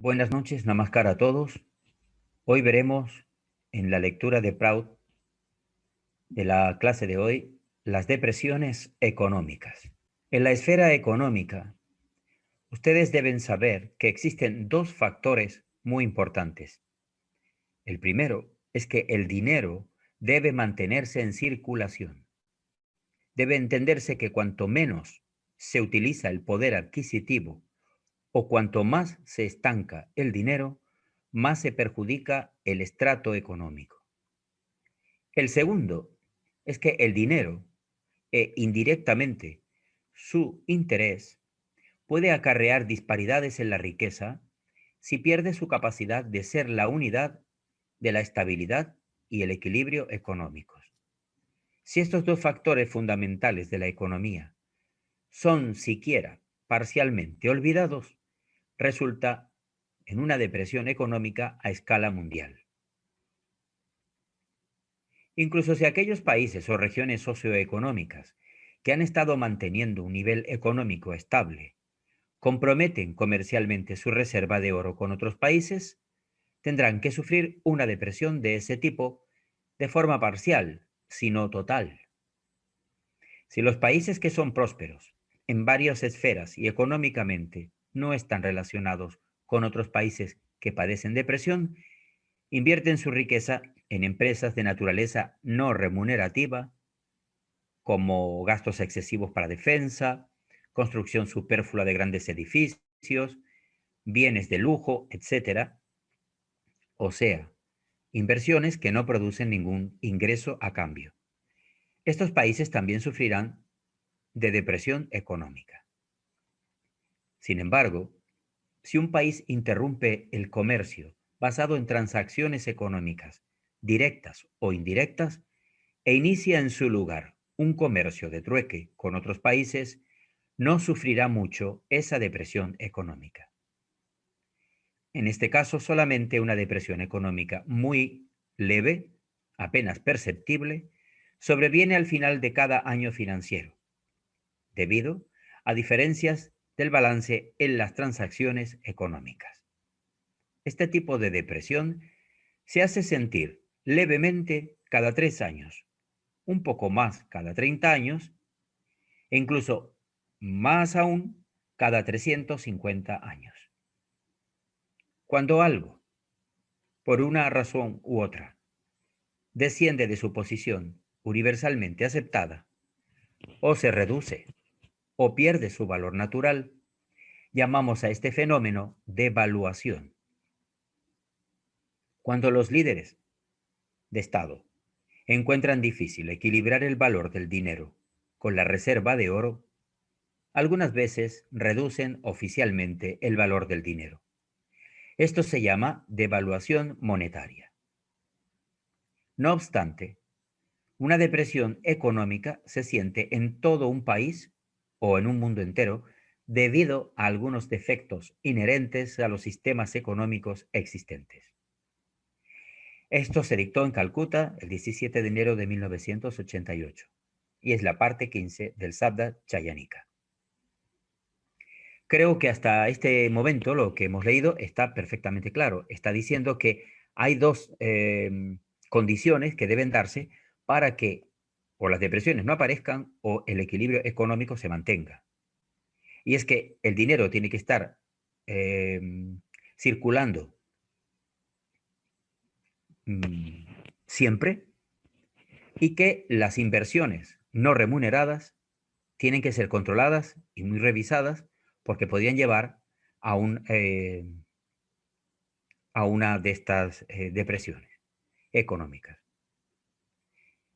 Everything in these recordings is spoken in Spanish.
Buenas noches, namaskar a todos. Hoy veremos en la lectura de Proud de la clase de hoy las depresiones económicas. En la esfera económica, ustedes deben saber que existen dos factores muy importantes. El primero es que el dinero debe mantenerse en circulación. Debe entenderse que cuanto menos se utiliza el poder adquisitivo o cuanto más se estanca el dinero, más se perjudica el estrato económico. El segundo es que el dinero e indirectamente su interés puede acarrear disparidades en la riqueza si pierde su capacidad de ser la unidad de la estabilidad y el equilibrio económicos. Si estos dos factores fundamentales de la economía son siquiera parcialmente olvidados, resulta en una depresión económica a escala mundial. Incluso si aquellos países o regiones socioeconómicas que han estado manteniendo un nivel económico estable comprometen comercialmente su reserva de oro con otros países, tendrán que sufrir una depresión de ese tipo de forma parcial, si no total. Si los países que son prósperos en varias esferas y económicamente no están relacionados con otros países que padecen depresión, invierten su riqueza en empresas de naturaleza no remunerativa, como gastos excesivos para defensa, construcción superflua de grandes edificios, bienes de lujo, etcétera. O sea, inversiones que no producen ningún ingreso a cambio. Estos países también sufrirán de depresión económica. Sin embargo, si un país interrumpe el comercio basado en transacciones económicas directas o indirectas e inicia en su lugar un comercio de trueque con otros países, no sufrirá mucho esa depresión económica. En este caso, solamente una depresión económica muy leve, apenas perceptible, sobreviene al final de cada año financiero, debido a diferencias del balance en las transacciones económicas. Este tipo de depresión se hace sentir levemente cada 3 años, un poco más cada 30 años e incluso más aún cada 350 años. Cuando algo, por una razón u otra, desciende de su posición universalmente aceptada, o se reduce, o pierde su valor natural, llamamos a este fenómeno devaluación. Cuando los líderes de Estado encuentran difícil equilibrar el valor del dinero con la reserva de oro, algunas veces reducen oficialmente el valor del dinero. Esto se llama devaluación monetaria. No obstante, una depresión económica se siente en todo un país o en un mundo entero debido a algunos defectos inherentes a los sistemas económicos existentes. Esto se dictó en Calcuta el 17 de enero de 1988 y es la parte 15 del Sabda Chayanika. Creo que hasta este momento lo que hemos leído está perfectamente claro. Está diciendo que hay dos condiciones que deben darse para que o las depresiones no aparezcan o el equilibrio económico se mantenga. Y es que el dinero tiene que estar eh, circulando mm, siempre y que las inversiones no remuneradas tienen que ser controladas y muy revisadas porque podrían llevar a a una de estas depresiones económicas.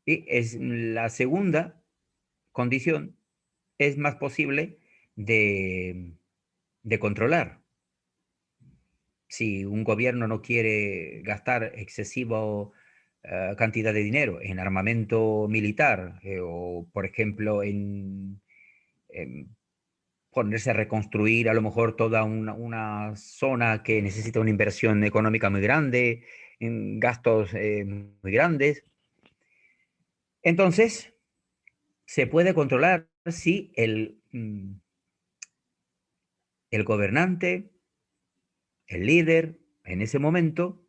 Y es la segunda condición es más posible de controlar. Si un gobierno no quiere gastar excesiva cantidad de dinero en armamento militar o, por ejemplo, en ponerse a reconstruir a lo mejor toda una zona que necesita una inversión económica muy grande, en gastos muy grandes. Entonces, se puede controlar si el gobernante el líder en ese momento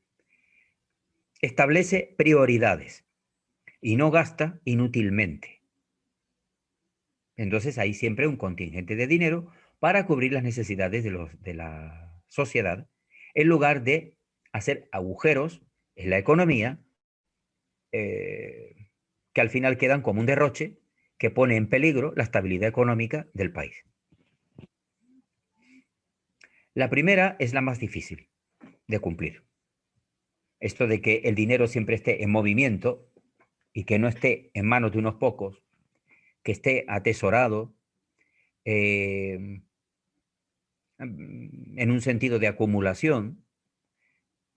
establece prioridades y no gasta inútilmente. Entonces hay siempre un contingente de dinero para cubrir las necesidades de la sociedad, en lugar de hacer agujeros en la economía eh, que al final quedan como un derroche que pone en peligro la estabilidad económica del país. La primera es la más difícil de cumplir. Esto de que el dinero siempre esté en movimiento y que no esté en manos de unos pocos, que esté atesorado eh, en un sentido de acumulación,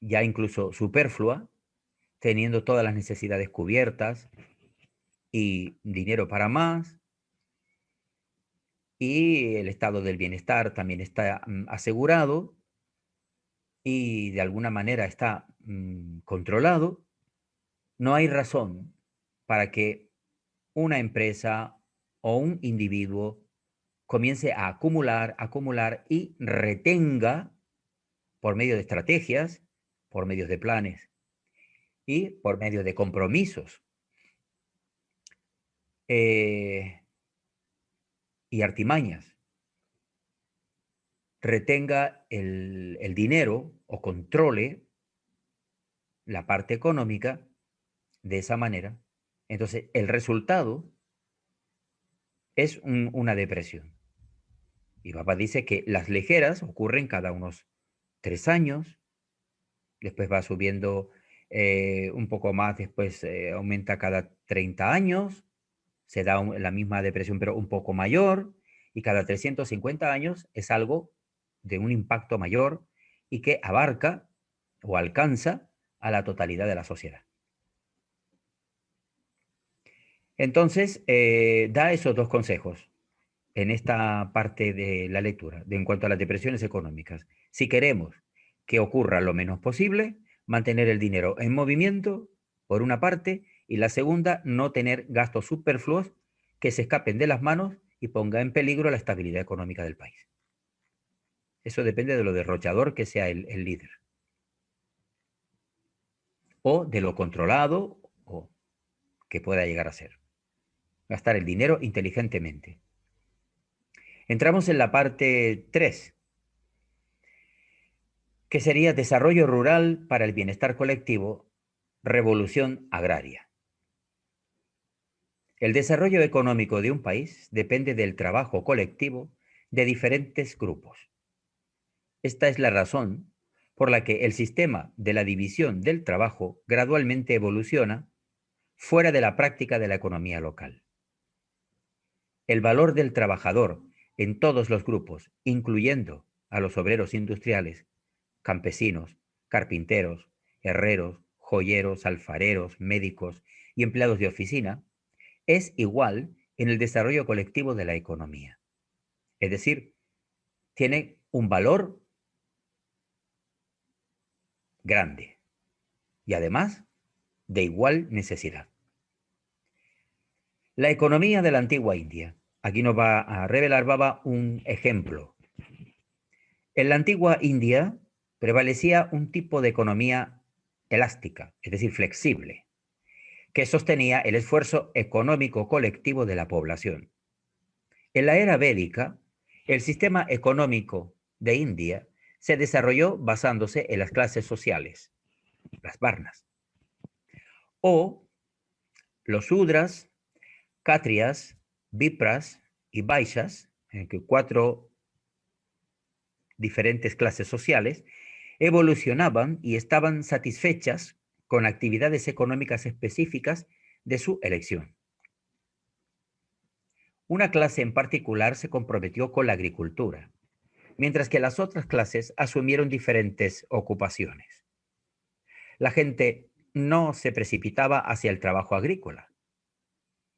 ya incluso superflua, teniendo todas las necesidades cubiertas y dinero para más, y el estado del bienestar también está asegurado y de alguna manera está controlado. No hay razón para que una empresa o un individuo comience a acumular, acumular y retenga por medio de estrategias, por medio de planes y por medio de compromisos y artimañas, retenga el dinero o controle la parte económica de esa manera. Entonces, el resultado es una depresión. Y papá dice que las ligeras ocurren cada unos 3 años, después va subiendo un poco más, después aumenta cada 30 años, se da la misma depresión pero un poco mayor, y cada 350 años es algo de un impacto mayor y que abarca o alcanza a la totalidad de la sociedad. Entonces, da esos dos consejos en esta parte de la lectura, en cuanto a las depresiones económicas. Si queremos que ocurra lo menos posible, mantener el dinero en movimiento, por una parte, y la segunda, no tener gastos superfluos que se escapen de las manos y ponga en peligro la estabilidad económica del país. Eso depende de lo derrochador que sea el líder, o de lo controlado o que pueda llegar a ser. Gastar el dinero inteligentemente. Entramos en la parte 3, que sería desarrollo rural para el bienestar colectivo, revolución agraria. El desarrollo económico de un país depende del trabajo colectivo de diferentes grupos. Esta es la razón por la que el sistema de la división del trabajo gradualmente evoluciona fuera de la práctica de la economía local. El valor del trabajador en todos los grupos, incluyendo a los obreros industriales, campesinos, carpinteros, herreros, joyeros, alfareros, médicos y empleados de oficina, es igual en el desarrollo colectivo de la economía. Es decir, tiene un valor grande y además de igual necesidad. La economía de la antigua India. Aquí nos va a revelar Baba un ejemplo. En la antigua India prevalecía un tipo de economía elástica, es decir, flexible, que sostenía el esfuerzo económico colectivo de la población. En la era bélica, el sistema económico de India se desarrolló basándose en las clases sociales, las varnas, o los sudras, kshatriyas, vipras y vaishyas, que 4 diferentes clases sociales, evolucionaban y estaban satisfechas con actividades económicas específicas de su elección. Una clase en particular se comprometió con la agricultura, mientras que las otras clases asumieron diferentes ocupaciones. La gente no se precipitaba hacia el trabajo agrícola,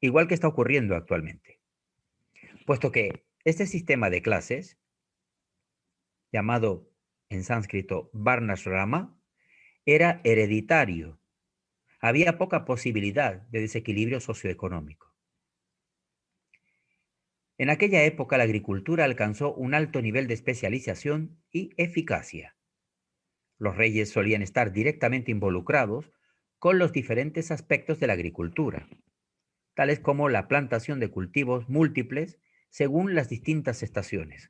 igual que está ocurriendo actualmente, puesto que este sistema de clases, llamado en sánscrito Varnashrama, era hereditario. Había poca posibilidad de desequilibrio socioeconómico. En aquella época la agricultura alcanzó un alto nivel de especialización y eficacia. Los reyes solían estar directamente involucrados con los diferentes aspectos de la agricultura, tales como la plantación de cultivos múltiples según las distintas estaciones,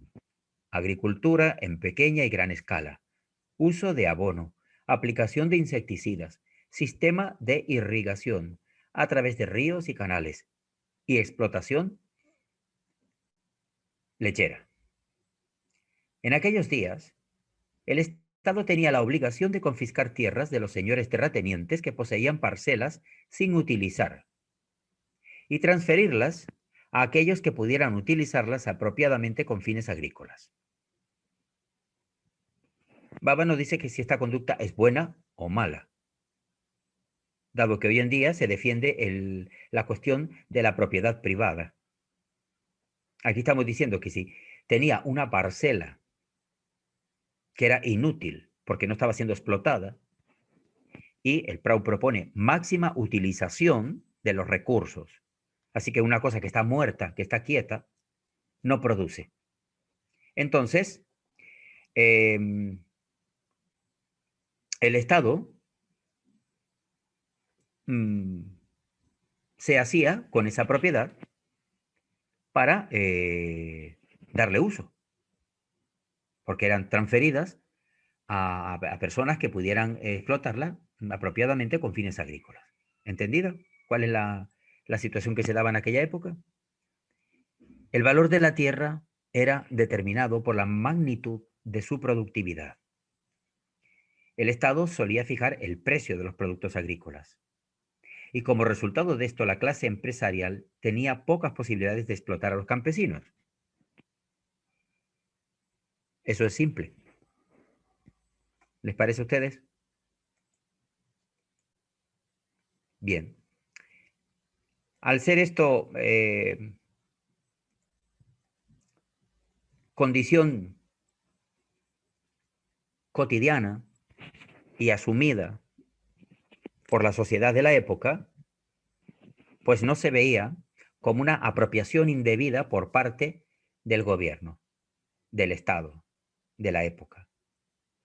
agricultura en pequeña y gran escala, uso de abono, aplicación de insecticidas, sistema de irrigación a través de ríos y canales y explotación lechera. En aquellos días, el Estado tenía la obligación de confiscar tierras de los señores terratenientes que poseían parcelas sin utilizar y transferirlas a aquellos que pudieran utilizarlas apropiadamente con fines agrícolas. Baba nos dice que si esta conducta es buena o mala, dado que hoy en día se defiende la cuestión de la propiedad privada. Aquí estamos diciendo que si tenía una parcela que era inútil porque no estaba siendo explotada, y el PRAU propone máxima utilización de los recursos. Así que una cosa que está muerta, que está quieta, no produce. Entonces, el Estado se hacía con esa propiedad para darle uso, porque eran transferidas a personas que pudieran explotarla apropiadamente con fines agrícolas. ¿Entendido? ¿Cuál es la situación que se daba en aquella época? El valor de la tierra era determinado por la magnitud de su productividad. El Estado solía fijar el precio de los productos agrícolas. Y como resultado de esto, la clase empresarial tenía pocas posibilidades de explotar a los campesinos. Eso es simple. ¿Les parece a ustedes? Bien. Al ser esto condición cotidiana y asumida por la sociedad de la época, pues no se veía como una apropiación indebida por parte del gobierno, del Estado, de la época.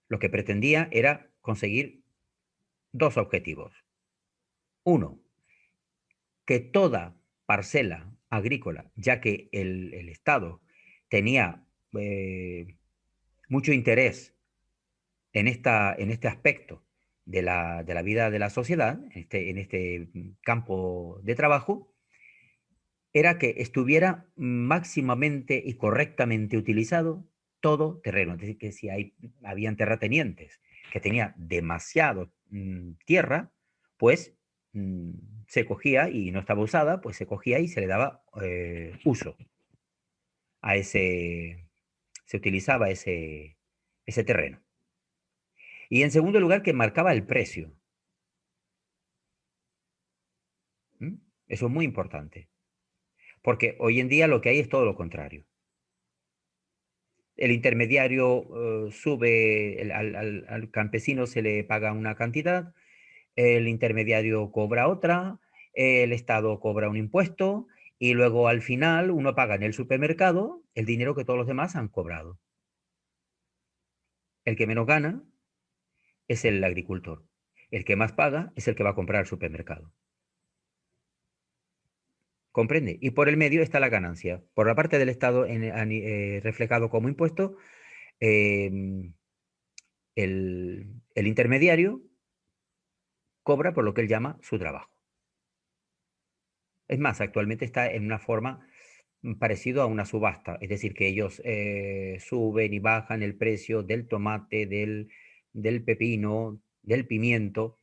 Lo que pretendía era conseguir dos objetivos. Uno, que toda parcela agrícola, ya que el Estado tenía mucho interés en este aspecto de la vida de la sociedad, en este campo de trabajo, era que estuviera máximamente y correctamente utilizado todo terreno. Es decir, que si habían terratenientes que tenían demasiado tierra, pues mm, se cogía y no estaba usada, pues se cogía y se le daba uso a se utilizaba ese terreno. Y en segundo lugar, que marcaba el precio. ¿Mm? Eso es muy importante, porque hoy en día lo que hay es todo lo contrario. El intermediario sube, al campesino se le paga una cantidad, el intermediario cobra otra, el Estado cobra un impuesto y luego al final uno paga en el supermercado el dinero que todos los demás han cobrado. El que menos gana es el agricultor. El que más paga es el que va a comprar al supermercado. ¿Comprende? Y por el medio está la ganancia. Por la parte del Estado reflejado como impuesto, em, el intermediario cobra por lo que él llama su trabajo. Es más, actualmente está en una forma parecido a una subasta, es decir, que ellos suben y bajan el precio del tomate, del pepino, del pimiento,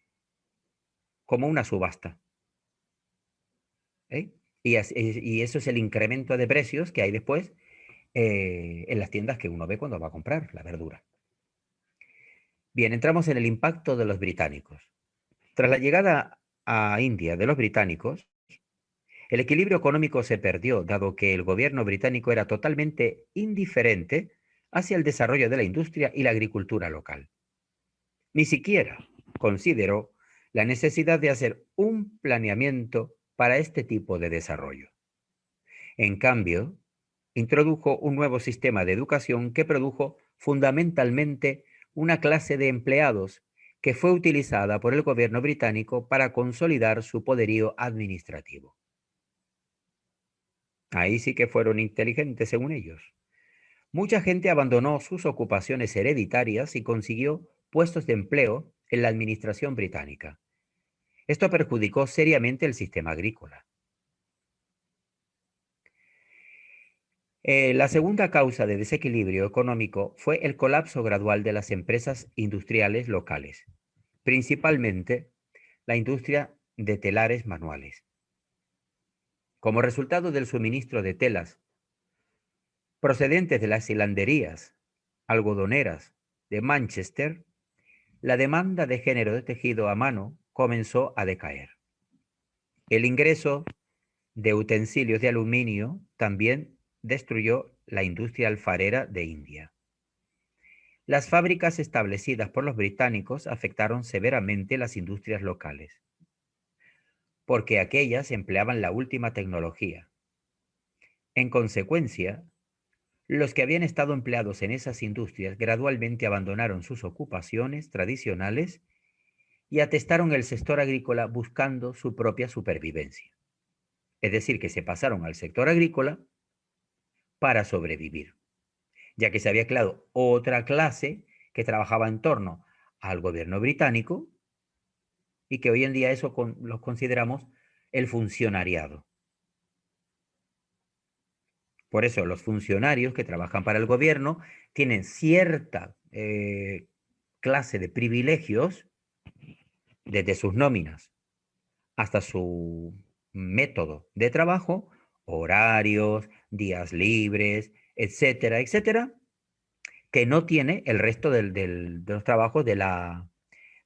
como una subasta. ¿Eh? Y eso es el incremento de precios que hay después en las tiendas que uno ve cuando va a comprar la verdura. Bien, entramos en el impacto de los británicos. Tras la llegada a India de los británicos, el equilibrio económico se perdió, dado que el gobierno británico era totalmente indiferente hacia el desarrollo de la industria y la agricultura local. Ni siquiera consideró la necesidad de hacer un planeamiento para este tipo de desarrollo. En cambio, introdujo un nuevo sistema de educación que produjo fundamentalmente una clase de empleados que fue utilizada por el gobierno británico para consolidar su poderío administrativo. Ahí sí que fueron inteligentes según ellos. Mucha gente abandonó sus ocupaciones hereditarias y consiguió puestos de empleo en la administración británica. Esto perjudicó seriamente el sistema agrícola. La segunda causa de desequilibrio económico fue el colapso gradual de las empresas industriales locales, principalmente la industria de telares manuales. Como resultado del suministro de telas procedentes de las hilanderías algodoneras de Manchester, la demanda de género de tejido a mano comenzó a decaer. El ingreso de utensilios de aluminio también destruyó la industria alfarera de India. Las fábricas establecidas por los británicos afectaron severamente las industrias locales, porque aquellas empleaban la última tecnología. En consecuencia, los que habían estado empleados en esas industrias gradualmente abandonaron sus ocupaciones tradicionales y atestaron el sector agrícola buscando su propia supervivencia. Es decir, que se pasaron al sector agrícola para sobrevivir, ya que se había creado otra clase que trabajaba en torno al gobierno británico y que hoy en día eso lo consideramos el funcionariado. Por eso los funcionarios que trabajan para el gobierno tienen cierta clase de privilegios desde sus nóminas hasta su método de trabajo, horarios, días libres, etcétera, etcétera, que no tiene el resto de los trabajos de la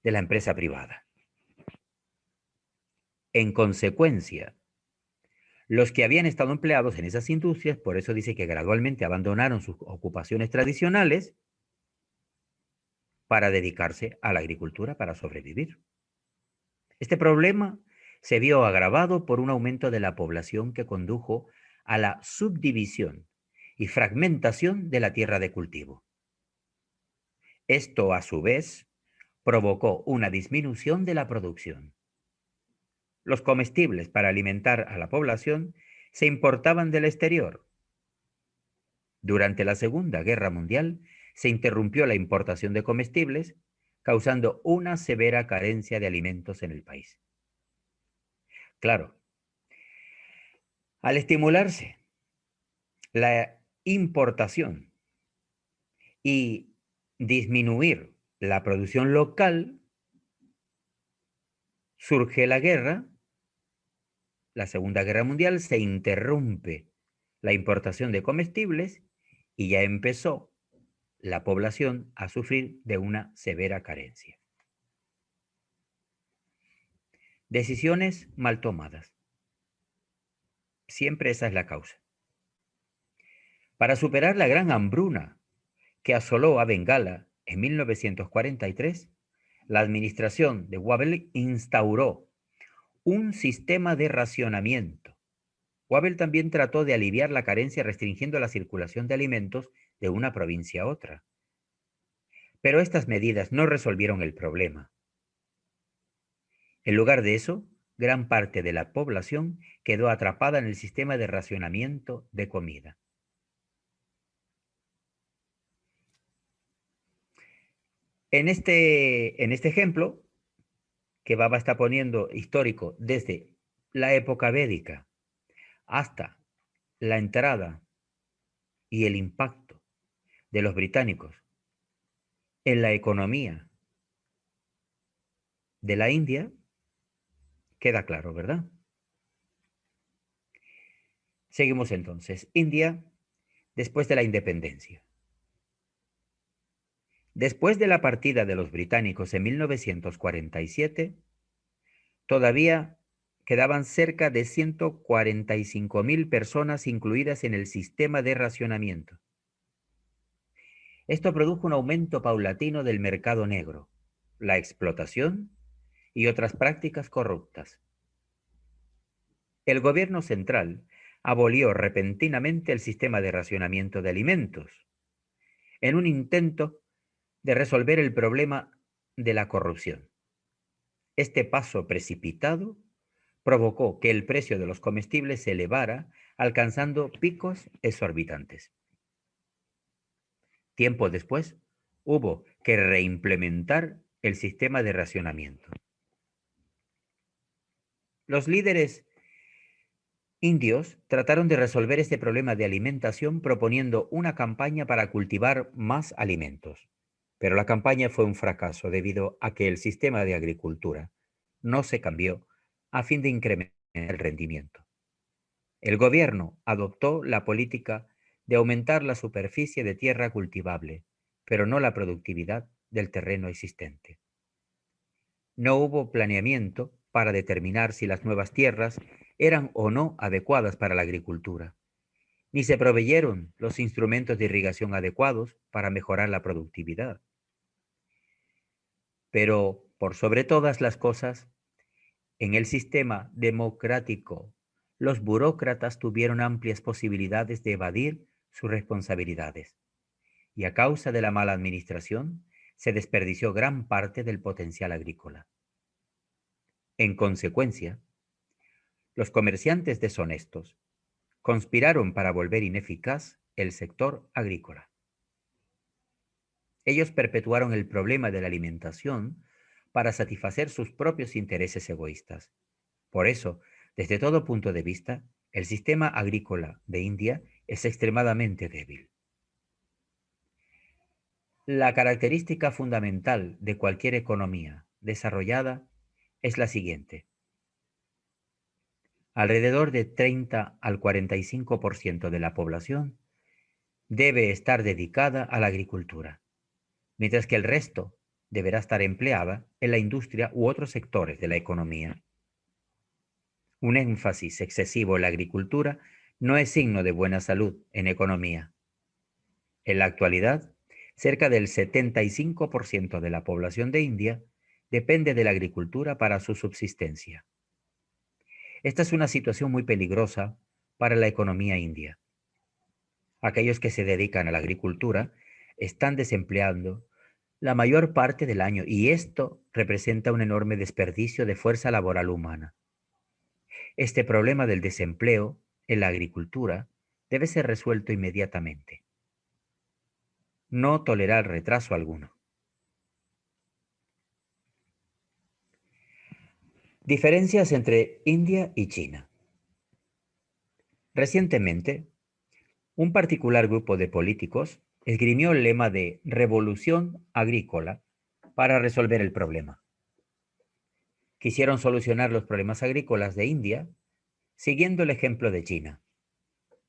empresa privada. En consecuencia, los que habían estado empleados en esas industrias, por eso dice que gradualmente abandonaron sus ocupaciones tradicionales para dedicarse a la agricultura para sobrevivir. Este problema se vio agravado por un aumento de la población que condujo a la subdivisión y fragmentación de la tierra de cultivo. Esto, a su vez, provocó una disminución de la producción. Los comestibles para alimentar a la población se importaban del exterior. Durante la Segunda Guerra Mundial se interrumpió la importación de comestibles, causando una severa carencia de alimentos en el país. Claro, al estimularse la importación y disminuir la producción local, surge la guerra, la Segunda Guerra Mundial, se interrumpe la importación de comestibles y ya empezó la población a sufrir de una severa carencia. Decisiones mal tomadas. Siempre esa es la causa. Para superar la gran hambruna que asoló a Bengala en 1943, la administración de Wavell instauró un sistema de racionamiento. Wavell también trató de aliviar la carencia restringiendo la circulación de alimentos de una provincia a otra. Pero estas medidas no resolvieron el problema. En lugar de eso, gran parte de la población quedó atrapada en el sistema de racionamiento de comida. En este ejemplo, que Baba está poniendo histórico desde la época védica hasta la entrada y el impacto de los británicos en la economía de la India, queda claro, ¿verdad? Seguimos entonces. India, después de la independencia. Después de la partida de los británicos en 1947, todavía quedaban cerca de 145.000 personas incluidas en el sistema de racionamiento. Esto produjo un aumento paulatino del mercado negro, la explotación y otras prácticas corruptas. El gobierno central abolió repentinamente el sistema de racionamiento de alimentos, en un intento de resolver el problema de la corrupción. Este paso precipitado provocó que el precio de los comestibles se elevara, alcanzando picos exorbitantes. Tiempo después, hubo que reimplementar el sistema de racionamiento. Los líderes indios trataron de resolver este problema de alimentación proponiendo una campaña para cultivar más alimentos. Pero la campaña fue un fracaso debido a que el sistema de agricultura no se cambió a fin de incrementar el rendimiento. El gobierno adoptó la política de aumentar la superficie de tierra cultivable, pero no la productividad del terreno existente. No hubo planeamiento para determinar si las nuevas tierras eran o no adecuadas para la agricultura, ni se proveyeron los instrumentos de irrigación adecuados para mejorar la productividad. Pero, por sobre todas las cosas, en el sistema democrático, los burócratas tuvieron amplias posibilidades de evadir sus responsabilidades, y a causa de la mala administración, se desperdició gran parte del potencial agrícola. En consecuencia, los comerciantes deshonestos conspiraron para volver ineficaz el sector agrícola. Ellos perpetuaron el problema de la alimentación para satisfacer sus propios intereses egoístas. Por eso, desde todo punto de vista, el sistema agrícola de India es extremadamente débil. La característica fundamental de cualquier economía desarrollada es la siguiente. Alrededor de 30 al 45% de la población debe estar dedicada a la agricultura, mientras que el resto deberá estar empleada en la industria u otros sectores de la economía. Un énfasis excesivo en la agricultura no es signo de buena salud en economía. En la actualidad, cerca del 75% de la población de India depende de la agricultura para su subsistencia. Esta es una situación muy peligrosa para la economía india. Aquellos que se dedican a la agricultura están desempleando la mayor parte del año y esto representa un enorme desperdicio de fuerza laboral humana. Este problema del desempleo en la agricultura debe ser resuelto inmediatamente. No tolerar retraso alguno. Diferencias entre India y China. Recientemente, un particular grupo de políticos esgrimió el lema de revolución agrícola para resolver el problema. Quisieron solucionar los problemas agrícolas de India siguiendo el ejemplo de China.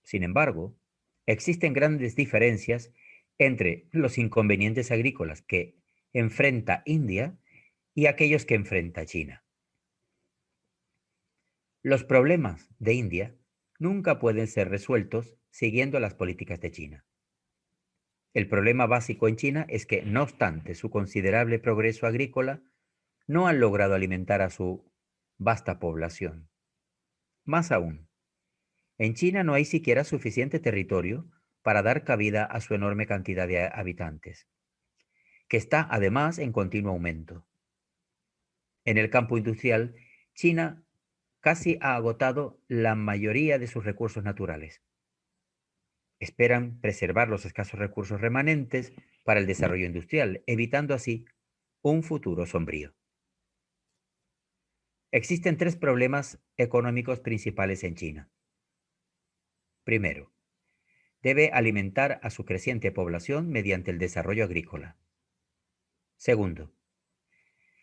Sin embargo, existen grandes diferencias entre los inconvenientes agrícolas que enfrenta India y aquellos que enfrenta China. Los problemas de India nunca pueden ser resueltos siguiendo las políticas de China. El problema básico en China es que, no obstante su considerable progreso agrícola, no han logrado alimentar a su vasta población. Más aún, en China no hay siquiera suficiente territorio para dar cabida a su enorme cantidad de habitantes, que está además en continuo aumento. En el campo industrial, China casi ha agotado la mayoría de sus recursos naturales. Esperan preservar los escasos recursos remanentes para el desarrollo industrial, evitando así un futuro sombrío. Existen tres problemas económicos principales en China. Primero, debe alimentar a su creciente población mediante el desarrollo agrícola. Segundo,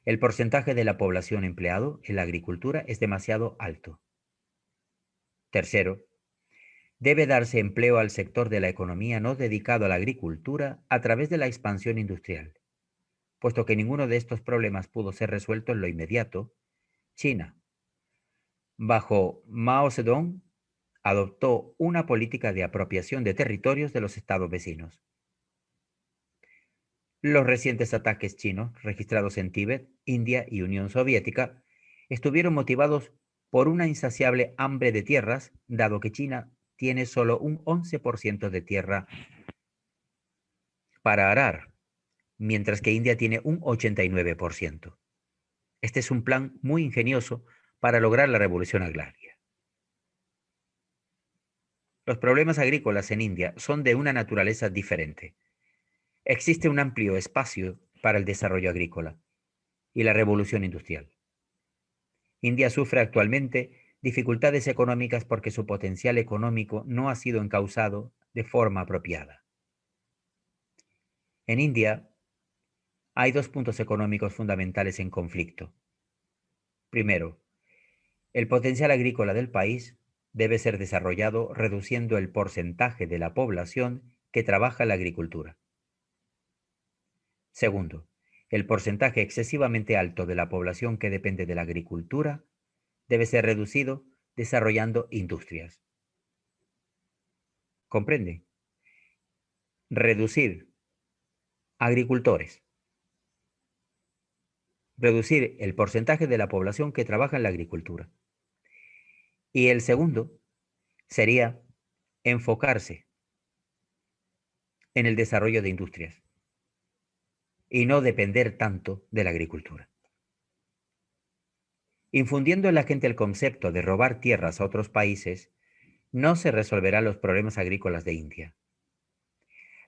el porcentaje de la población empleado en la agricultura es demasiado alto. Tercero, debe darse empleo al sector de la economía no dedicado a la agricultura a través de la expansión industrial. Puesto que ninguno de estos problemas pudo ser resuelto en lo inmediato, China, bajo Mao Zedong, adoptó una política de apropiación de territorios de los estados vecinos. Los recientes ataques chinos registrados en Tíbet, India y Unión Soviética estuvieron motivados por una insaciable hambre de tierras, dado que China tiene solo un 11% de tierra para arar mientras que India tiene un 89%. Este es un plan muy ingenioso para lograr la revolución agraria. Los problemas agrícolas en India son de una naturaleza diferente. Existe un amplio espacio para el desarrollo agrícola y la revolución industrial. India sufre actualmente dificultades económicas porque su potencial económico no ha sido encauzado de forma apropiada. En India hay dos puntos económicos fundamentales en conflicto. Primero, el potencial agrícola del país debe ser desarrollado reduciendo el porcentaje de la población que trabaja en la agricultura. Segundo, el porcentaje excesivamente alto de la población que depende de la agricultura debe ser reducido desarrollando industrias. ¿Comprende? Reducir agricultores. Reducir el porcentaje de la población que trabaja en la agricultura. Y el segundo sería enfocarse en el desarrollo de industrias y no depender tanto de la agricultura. Infundiendo en la gente el concepto de robar tierras a otros países, no se resolverán los problemas agrícolas de India.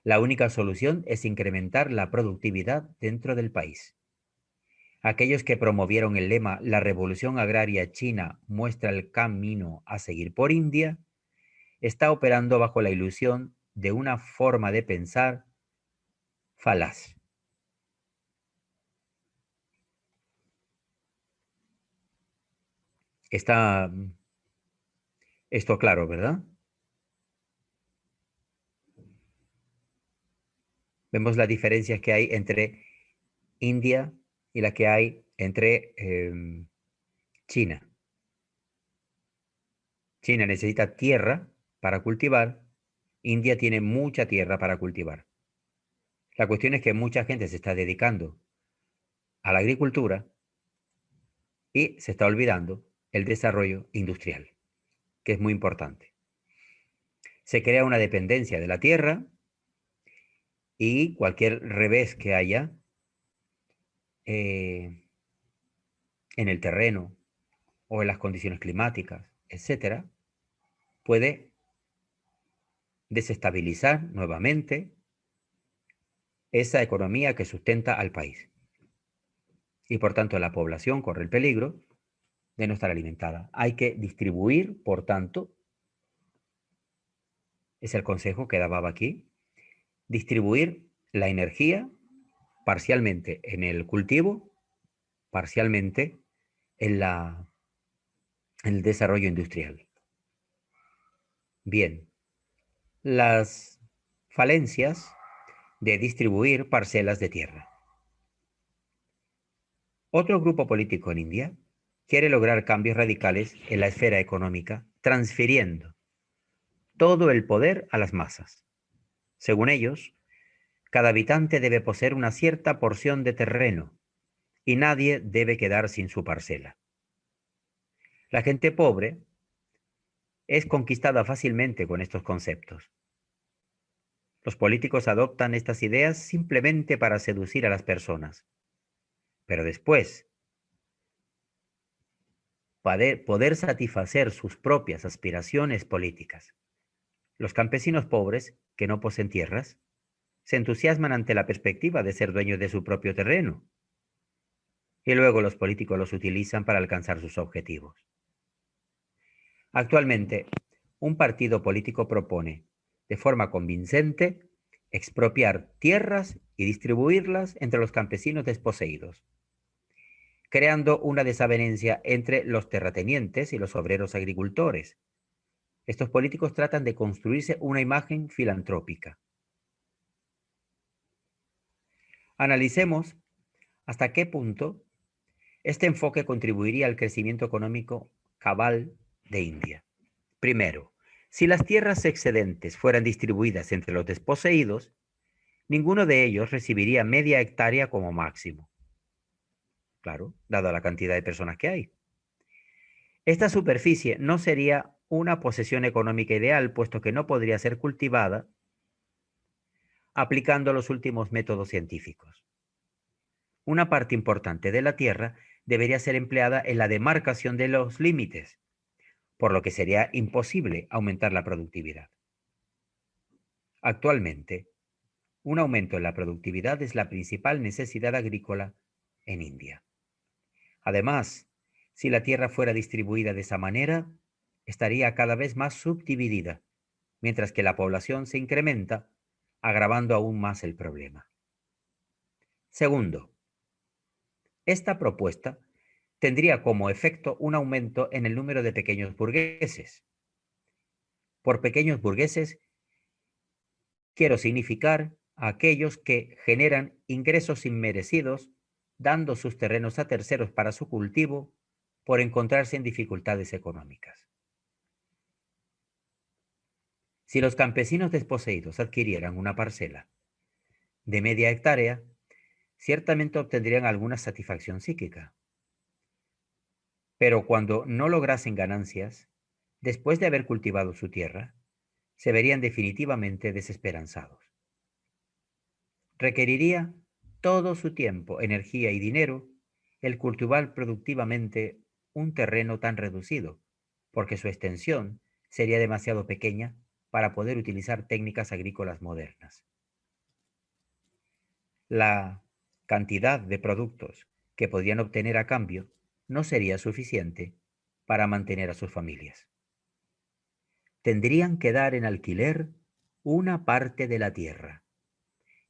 La única solución es incrementar la productividad dentro del país. Aquellos que promovieron el lema "La revolución agraria china muestra el camino a seguir por India", está operando bajo la ilusión de una forma de pensar falaz. Está esto claro, ¿verdad? Vemos las diferencias que hay entre India y la que hay entre China. China necesita tierra para cultivar, India tiene mucha tierra para cultivar. La cuestión es que mucha gente se está dedicando a la agricultura y se está olvidando el desarrollo industrial, que es muy importante. Se crea una dependencia de la tierra y cualquier revés que haya en el terreno o en las condiciones climáticas, etcétera, puede desestabilizar nuevamente esa economía que sustenta al país. Y por tanto la población corre el peligro de no estar alimentada. Hay que distribuir, por tanto, es el consejo que daba aquí, distribuir la energía parcialmente en el cultivo, parcialmente en el desarrollo industrial. Bien, las falencias de distribuir parcelas de tierra. Otro grupo político en India quiere lograr cambios radicales en la esfera económica, transfiriendo todo el poder a las masas. Según ellos, cada habitante debe poseer una cierta porción de terreno y nadie debe quedar sin su parcela. La gente pobre es conquistada fácilmente con estos conceptos. Los políticos adoptan estas ideas simplemente para seducir a las personas, pero después poder satisfacer sus propias aspiraciones políticas. Los campesinos pobres, que no poseen tierras, se entusiasman ante la perspectiva de ser dueños de su propio terreno, y luego los políticos los utilizan para alcanzar sus objetivos. Actualmente, un partido político propone, de forma convincente, expropiar tierras y distribuirlas entre los campesinos desposeídos, creando una desavenencia entre los terratenientes y los obreros agricultores. Estos políticos tratan de construirse una imagen filantrópica. Analicemos hasta qué punto este enfoque contribuiría al crecimiento económico cabal de India. Primero, si las tierras excedentes fueran distribuidas entre los desposeídos, ninguno de ellos recibiría media hectárea como máximo. Claro, dada la cantidad de personas que hay. Esta superficie no sería una posesión económica ideal, puesto que no podría ser cultivada aplicando los últimos métodos científicos. Una parte importante de la tierra debería ser empleada en la demarcación de los límites, por lo que sería imposible aumentar la productividad. Actualmente, un aumento en la productividad es la principal necesidad agrícola en India. Además, si la tierra fuera distribuida de esa manera, estaría cada vez más subdividida, mientras que la población se incrementa, agravando aún más el problema. Segundo, esta propuesta tendría como efecto un aumento en el número de pequeños burgueses. Por pequeños burgueses quiero significar a aquellos que generan ingresos inmerecidos dando sus terrenos a terceros para su cultivo por encontrarse en dificultades económicas. Si los campesinos desposeídos adquirieran una parcela de media hectárea, ciertamente obtendrían alguna satisfacción psíquica. Pero cuando no lograsen ganancias, después de haber cultivado su tierra, se verían definitivamente desesperanzados. Requeriría todo su tiempo, energía y dinero el cultivar productivamente un terreno tan reducido, porque su extensión sería demasiado pequeña para poder utilizar técnicas agrícolas modernas. La cantidad de productos que podrían obtener a cambio no sería suficiente para mantener a sus familias. Tendrían que dar en alquiler una parte de la tierra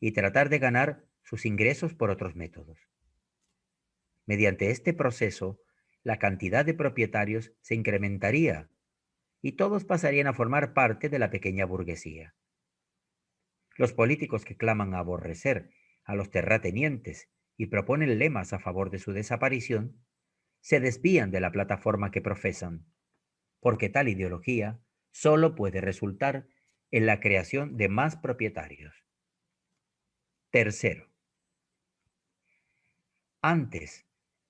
y tratar de ganar sus ingresos por otros métodos. Mediante este proceso, la cantidad de propietarios se incrementaría y todos pasarían a formar parte de la pequeña burguesía. Los políticos que claman aborrecer a los terratenientes y proponen lemas a favor de su desaparición, se desvían de la plataforma que profesan, porque tal ideología solo puede resultar en la creación de más propietarios. Tercero, antes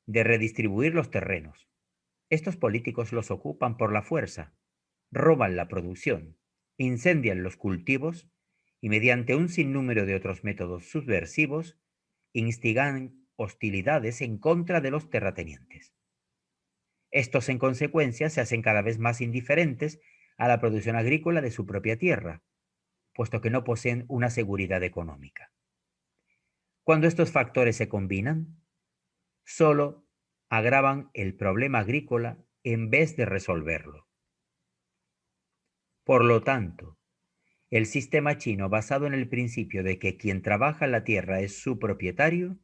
de redistribuir los terrenos, estos políticos los ocupan por la fuerza, roban la producción, incendian los cultivos y mediante un sinnúmero de otros métodos subversivos, instigan hostilidades en contra de los terratenientes. Estos, en consecuencia, se hacen cada vez más indiferentes a la producción agrícola de su propia tierra, puesto que no poseen una seguridad económica. Cuando estos factores se combinan, solo agravan el problema agrícola en vez de resolverlo. Por lo tanto, el sistema chino basado en el principio de que quien trabaja la tierra es su propietario,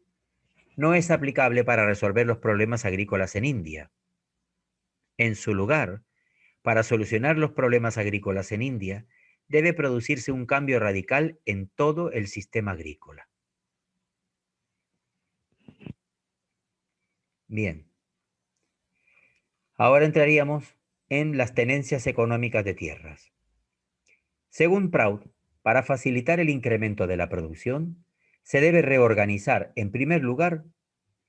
no es aplicable para resolver los problemas agrícolas en India. En su lugar, para solucionar los problemas agrícolas en India, debe producirse un cambio radical en todo el sistema agrícola. Bien, ahora entraríamos en las tenencias económicas de tierras. Según Prout, para facilitar el incremento de la producción, se debe reorganizar, en primer lugar,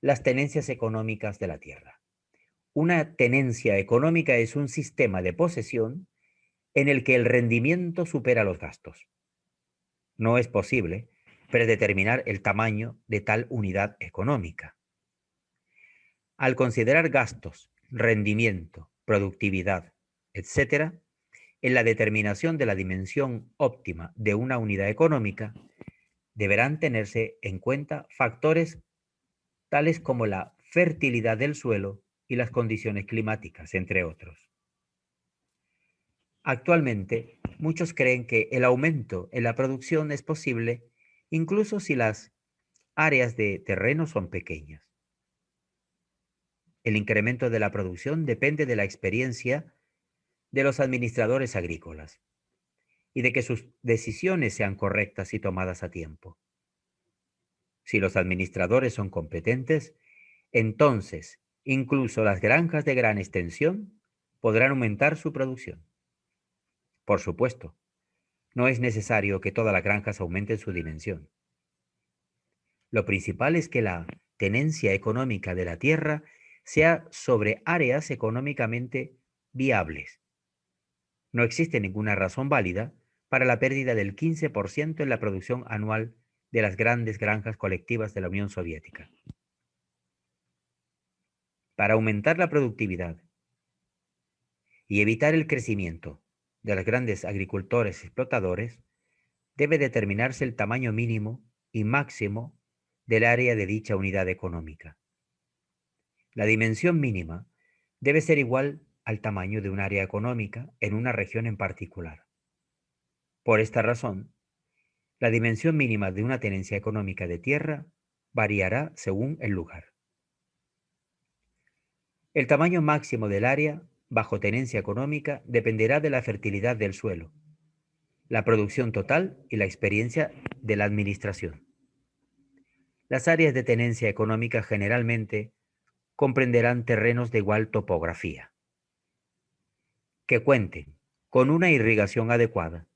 las tenencias económicas de la tierra. Una tenencia económica es un sistema de posesión en el que el rendimiento supera los gastos. No es posible predeterminar el tamaño de tal unidad económica. Al considerar gastos, rendimiento, productividad, etc., en la determinación de la dimensión óptima de una unidad económica, deberán tenerse en cuenta factores tales como la fertilidad del suelo y las condiciones climáticas, entre otros. Actualmente, muchos creen que el aumento en la producción es posible incluso si las áreas de terreno son pequeñas. El incremento de la producción depende de la experiencia de los administradores agrícolas y de que sus decisiones sean correctas y tomadas a tiempo. Si los administradores son competentes, entonces incluso las granjas de gran extensión podrán aumentar su producción. Por supuesto, no es necesario que todas las granjas aumenten su dimensión. Lo principal es que la tenencia económica de la tierra sea sobre áreas económicamente viables. No existe ninguna razón válida para la pérdida del 15% en la producción anual de las grandes granjas colectivas de la Unión Soviética. Para aumentar la productividad y evitar el crecimiento de los grandes agricultores explotadores, debe determinarse el tamaño mínimo y máximo del área de dicha unidad económica. La dimensión mínima debe ser igual al tamaño de un área económica en una región en particular. Por esta razón, la dimensión mínima de una tenencia económica de tierra variará según el lugar. El tamaño máximo del área bajo tenencia económica dependerá de la fertilidad del suelo, la producción total y la experiencia de la administración. Las áreas de tenencia económica generalmente comprenderán terrenos de igual topografía, que cuenten con una irrigación adecuada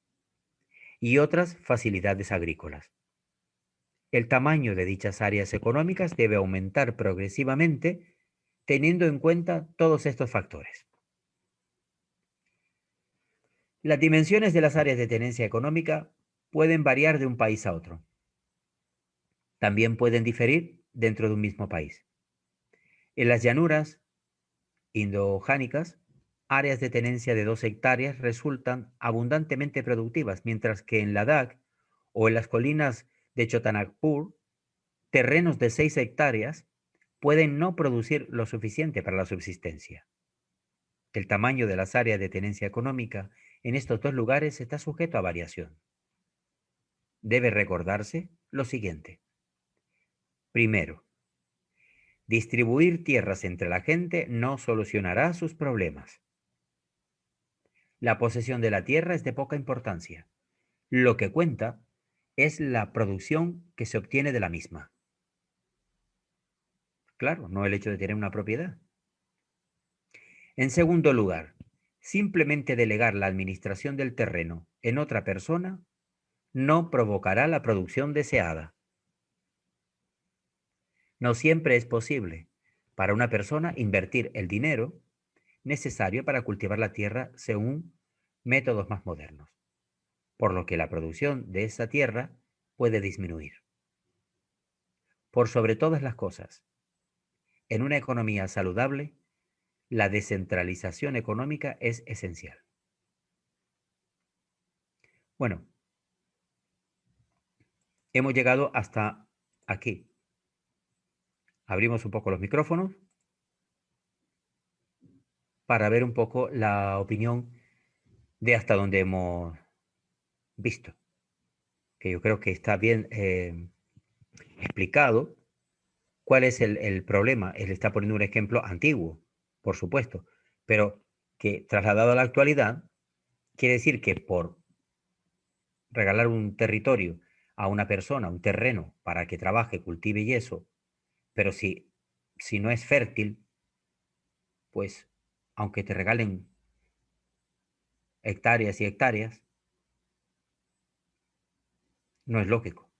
y otras facilidades agrícolas. El tamaño de dichas áreas económicas debe aumentar progresivamente teniendo en cuenta todos estos factores. Las dimensiones de las áreas de tenencia económica pueden variar de un país a otro. También pueden diferir dentro de un mismo país. En las llanuras indojánicas, áreas de tenencia de 2 hectáreas resultan abundantemente productivas, mientras que en Ladakh o en las colinas de Chotanagpur, terrenos de 6 hectáreas pueden no producir lo suficiente para la subsistencia. El tamaño de las áreas de tenencia económica en estos dos lugares está sujeto a variación. Debe recordarse lo siguiente. Primero, distribuir tierras entre la gente no solucionará sus problemas. La posesión de la tierra es de poca importancia. Lo que cuenta es la producción que se obtiene de la misma. Claro, no el hecho de tener una propiedad. En segundo lugar, simplemente delegar la administración del terreno en otra persona no provocará la producción deseada. No siempre es posible para una persona invertir el dinero necesario para cultivar la tierra según métodos más modernos, por lo que la producción de esa tierra puede disminuir. Por sobre todas las cosas, en una economía saludable, la descentralización económica es esencial. Bueno, hemos llegado hasta aquí. Abrimos un poco los micrófonos para ver un poco la opinión de hasta donde hemos visto, que yo creo que está bien explicado cuál es el problema. Él está poniendo un ejemplo antiguo, por supuesto, pero que trasladado a la actualidad, quiere decir que por regalar un territorio a una persona, un terreno, para que trabaje, cultive y eso, pero si no es fértil, pues aunque te regalen hectáreas y hectáreas, no es lógico.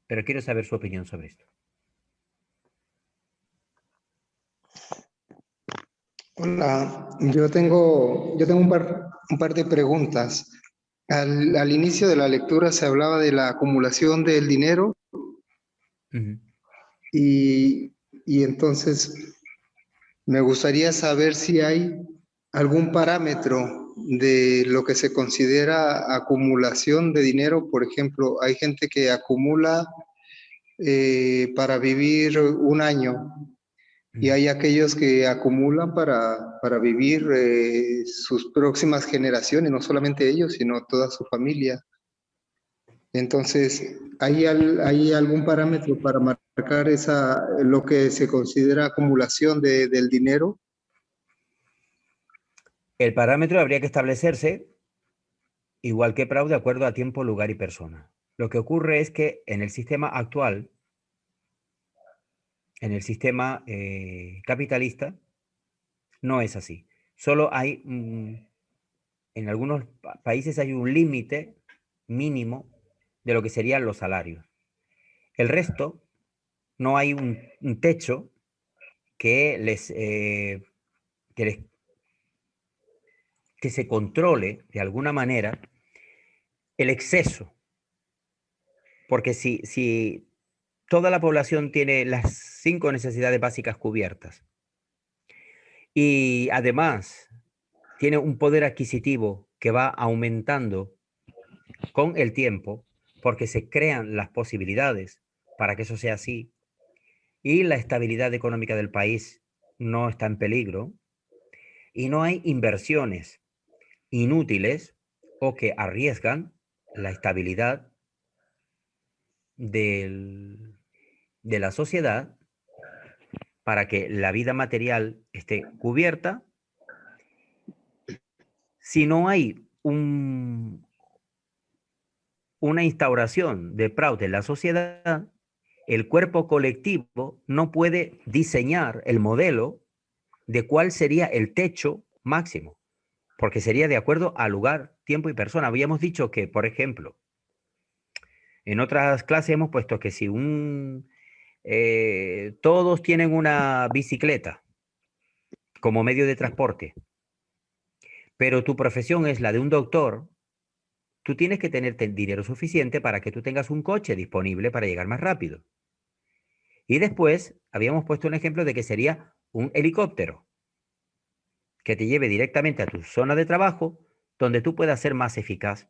Pero quiero saber su opinión sobre esto. Hola, yo tengo un par de preguntas. Al inicio de la lectura se hablaba de la acumulación del dinero Ujú. y entonces me gustaría saber si hay algún parámetro de lo que se considera acumulación de dinero. Por ejemplo, hay gente que acumula para vivir un año. Y Ujú. hay aquellos que acumulan para vivir sus próximas generaciones, no solamente ellos, sino toda su familia. Entonces, ¿hay algún parámetro para marcar lo que se considera acumulación del dinero? El parámetro habría que establecerse, igual que PRAU, de acuerdo a tiempo, lugar y persona. Lo que ocurre es que en el sistema actual, en el sistema capitalista, no es así. Solo hay, en algunos países hay un límite mínimo de lo que serían los salarios. El resto, no hay un techo que les que se controle de alguna manera el exceso. Porque si toda la población tiene las 5 necesidades básicas cubiertas y además tiene un poder adquisitivo que va aumentando con el tiempo, porque se crean las posibilidades para que eso sea así, y la estabilidad económica del país no está en peligro, y no hay inversiones inútiles o que arriesgan la estabilidad del, de la sociedad para que la vida material esté cubierta. Si no hay una instauración de Prout en la sociedad, el cuerpo colectivo no puede diseñar el modelo de cuál sería el techo máximo, porque sería de acuerdo al lugar, tiempo y persona. Habíamos dicho que, por ejemplo, en otras clases hemos puesto que si todos tienen una bicicleta como medio de transporte, pero tu profesión es la de un doctor, tú tienes que tener dinero suficiente para que tú tengas un coche disponible para llegar más rápido. Y después habíamos puesto un ejemplo de que sería un helicóptero que te lleve directamente a tu zona de trabajo, donde tú puedas ser más eficaz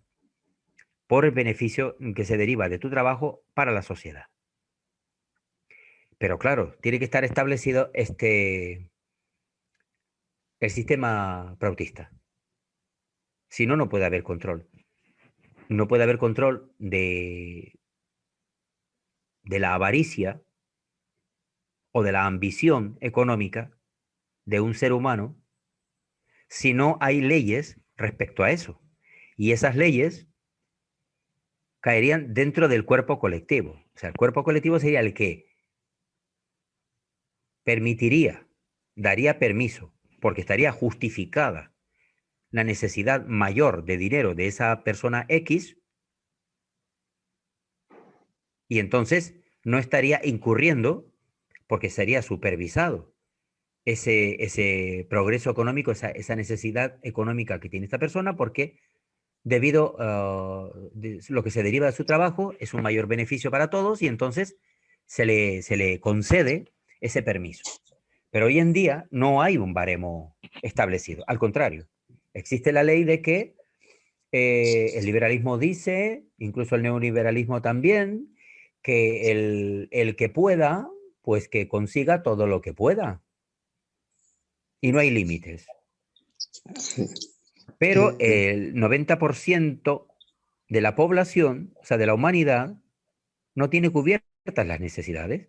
por el beneficio que se deriva de tu trabajo para la sociedad. Pero claro, tiene que estar establecido el sistema proutista. Si no, no puede haber control. No puede haber control de la avaricia o de la ambición económica de un ser humano si no hay leyes respecto a eso. Y esas leyes caerían dentro del cuerpo colectivo. O sea, el cuerpo colectivo sería el que permitiría, daría permiso, porque estaría justificada la necesidad mayor de dinero de esa persona X, y entonces no estaría incurriendo porque sería supervisado ese progreso económico, esa necesidad económica que tiene esta persona, porque debido a lo que se deriva de su trabajo es un mayor beneficio para todos y entonces se le concede ese permiso. Pero hoy en día no hay un baremo establecido, al contrario, existe la ley de que el liberalismo dice, incluso el neoliberalismo también, que el que pueda, pues que consiga todo lo que pueda. Y no hay límites. Sí. Pero el 90% de la población, o sea, de la humanidad, no tiene cubiertas las necesidades.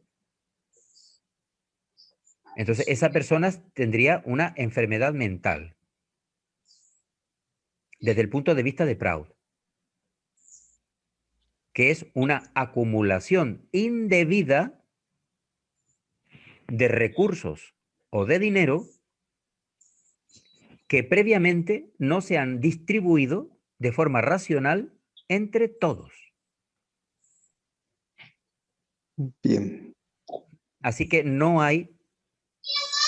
Entonces, esa persona tendría una enfermedad mental desde el punto de vista de Proud, que es una acumulación indebida de recursos o de dinero que previamente no se han distribuido de forma racional entre todos. Bien. Así que no hay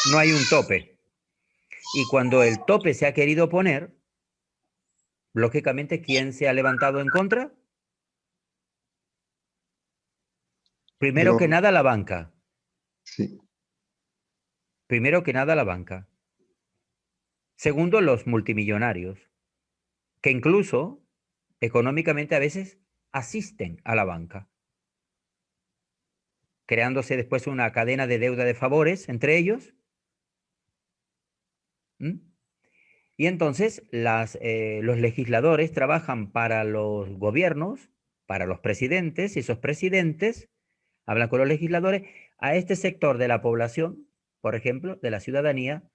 un tope. Y cuando el tope se ha querido poner, lógicamente, ¿quién se ha levantado en contra? Primero que Lo, nada, la banca. sí. Primero que nada, la banca. Segundo, los multimillonarios, que incluso económicamente a veces asisten a la banca, creándose después una cadena de deuda de favores entre ellos. ¿Mm? Y entonces los legisladores trabajan para los gobiernos, para los presidentes, y esos presidentes hablan con los legisladores a este sector de la población, por ejemplo, de la ciudadanía,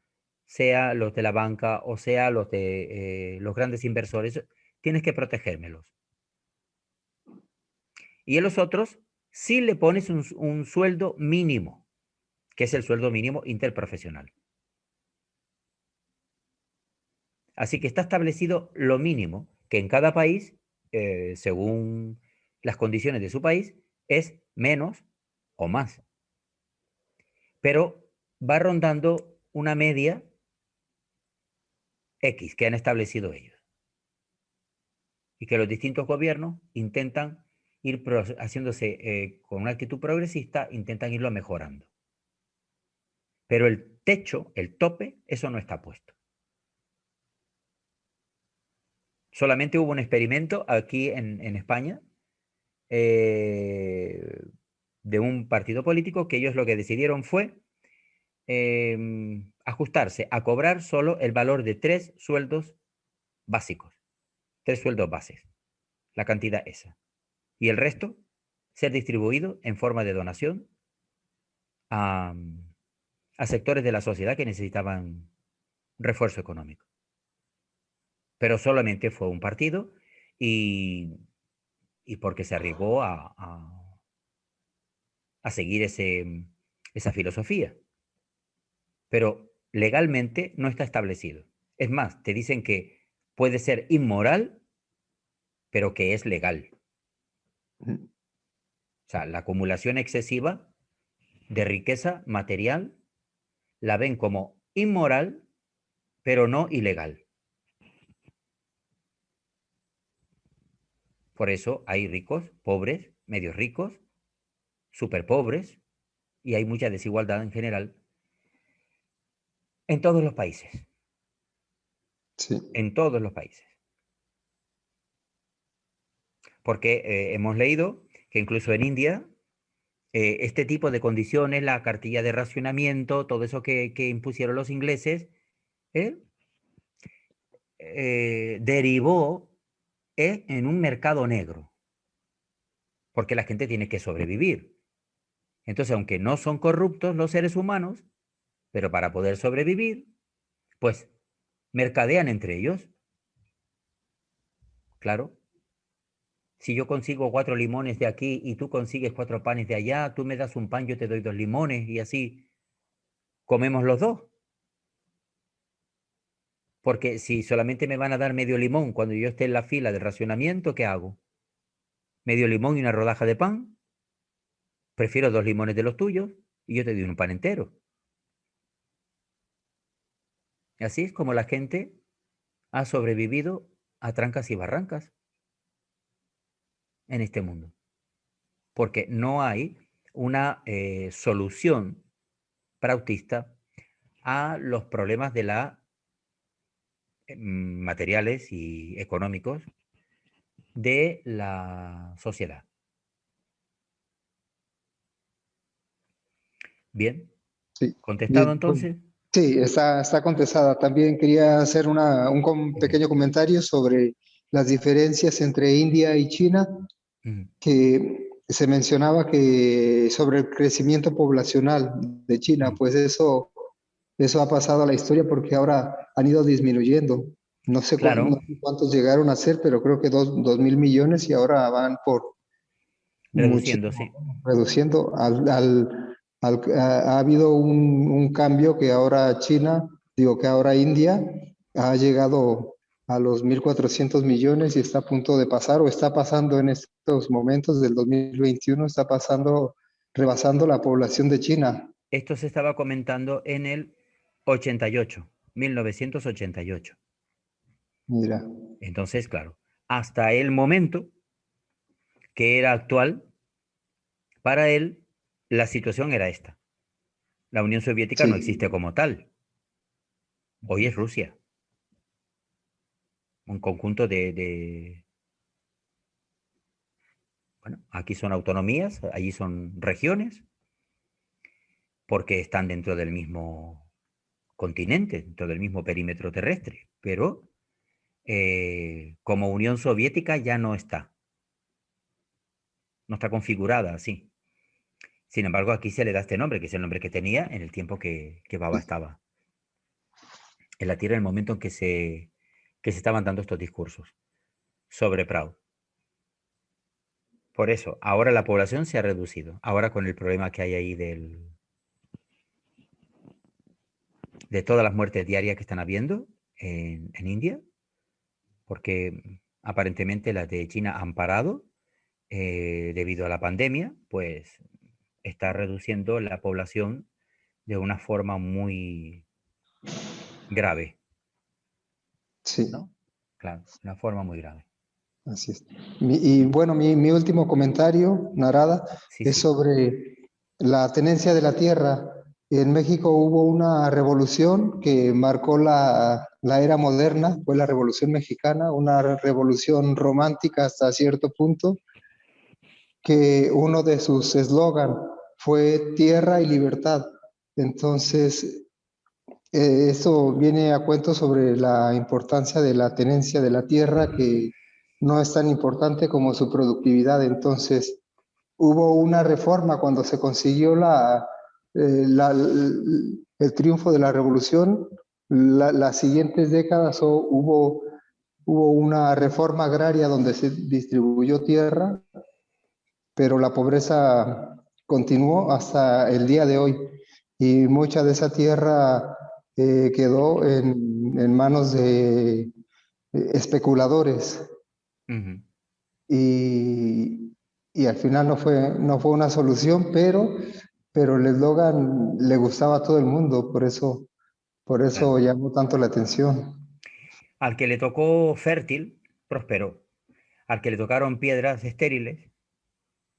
sea los de la banca o sea los de los grandes inversores, tienes que protegérmelos. Y a los otros sí le pones un sueldo mínimo, que es el sueldo mínimo interprofesional. Así que está establecido lo mínimo, que en cada país, según las condiciones de su país, es menos o más. Pero va rondando una media X que han establecido ellos. Y que los distintos gobiernos intentan ir haciéndose con una actitud progresista, intentan irlo mejorando. Pero el techo, el tope, eso no está puesto. Solamente hubo un experimento aquí en España de un partido político que ellos lo que decidieron fue ajustarse a cobrar solo el valor de 3 sueldos básicos, 3 sueldos bases, la cantidad esa. Y el resto ser distribuido en forma de donación a, a sectores de la sociedad que necesitaban refuerzo económico. Pero solamente fue un partido y, y porque se arriesgó a seguir esa filosofía. Pero legalmente no está establecido. Es más, te dicen que puede ser inmoral, pero que es legal. O sea, la acumulación excesiva de riqueza material la ven como inmoral, pero no ilegal. Por eso hay ricos, pobres, medios ricos, súper pobres, y hay mucha desigualdad en general en todos los países. Sí. En todos los países. Porque hemos leído que incluso en India, este tipo de condiciones, la cartilla de racionamiento, todo eso que impusieron los ingleses, ¿eh? Derivó en un mercado negro, porque la gente tiene que sobrevivir. Entonces, aunque no son corruptos los seres humanos, pero para poder sobrevivir, pues mercadean entre ellos. Claro, si yo consigo 4 limones de aquí y tú consigues 4 panes de allá, tú me das un pan, yo te doy 2 limones y así comemos los dos. Porque si solamente me van a dar medio limón cuando yo esté en la fila de racionamiento, ¿qué hago? Medio limón y una rodaja de pan. Prefiero 2 limones de los tuyos y yo te doy un pan entero. Y así es como la gente ha sobrevivido a trancas y barrancas en este mundo. Porque no hay una solución prautista a los problemas de la materiales y económicos de la sociedad. Bien, Sí, contestado bien, bueno, entonces. sí, está contestada. También quería hacer Ujú, pequeño comentario sobre las diferencias entre India y China, ujú, que se mencionaba que sobre el crecimiento poblacional de China, ujú. pues eso ha pasado a la historia porque ahora han ido disminuyendo. No Claro, sé cuántos llegaron a ser, pero creo que 2.000 millones y ahora van por reduciéndose. muchísimo, reduciendo. Ha habido un cambio que ahora China, digo que ahora India ha llegado a los 1.400 millones y está a punto de pasar o está pasando en estos momentos del 2021, está pasando, rebasando la población de China. Esto se estaba comentando en el 88, 1988. Mira, Entonces, claro, hasta el momento que era actual, para él la situación era esta. La Unión Soviética no sí, existe como tal. Hoy es Rusia, un conjunto bueno, aquí son autonomías, allí son regiones, porque están dentro del mismo continente, dentro del mismo perímetro terrestre, pero como Unión Soviética ya no está, no está configurada así. Sin embargo, aquí se le da este nombre, que es el nombre que tenía en el tiempo que Baba estaba en la Tierra, en el momento en que se estaban dando estos discursos sobre Proud. Por eso, ahora la población se ha reducido, ahora con el problema que hay ahí de todas las muertes diarias que están habiendo en India, porque aparentemente las de China han parado debido a la pandemia, pues está reduciendo la población de una forma muy grave. Sí, ¿no? Claro, una forma muy grave. así es. Y bueno, mi último comentario, Narada, Sí, es sí. sobre la tenencia de la tierra. En México hubo una revolución que marcó la era moderna, fue la Revolución Mexicana, una revolución romántica hasta cierto punto, que uno de sus eslogan fue tierra y libertad. Entonces, eso viene a cuento sobre la importancia de la tenencia de la tierra, que no es tan importante como su productividad. Entonces, hubo una reforma cuando se consiguió el triunfo de la revolución. Las siguientes décadas hubo una reforma agraria donde se distribuyó tierra, pero la pobreza continuó hasta el día de hoy y mucha de esa tierra quedó en manos de especuladores Ujú. y al final no fue una solución, pero el eslogan le gustaba a todo el mundo, por Claro. eso llamó tanto la atención. Al que le tocó fértil, prosperó. Al que le tocaron piedras estériles,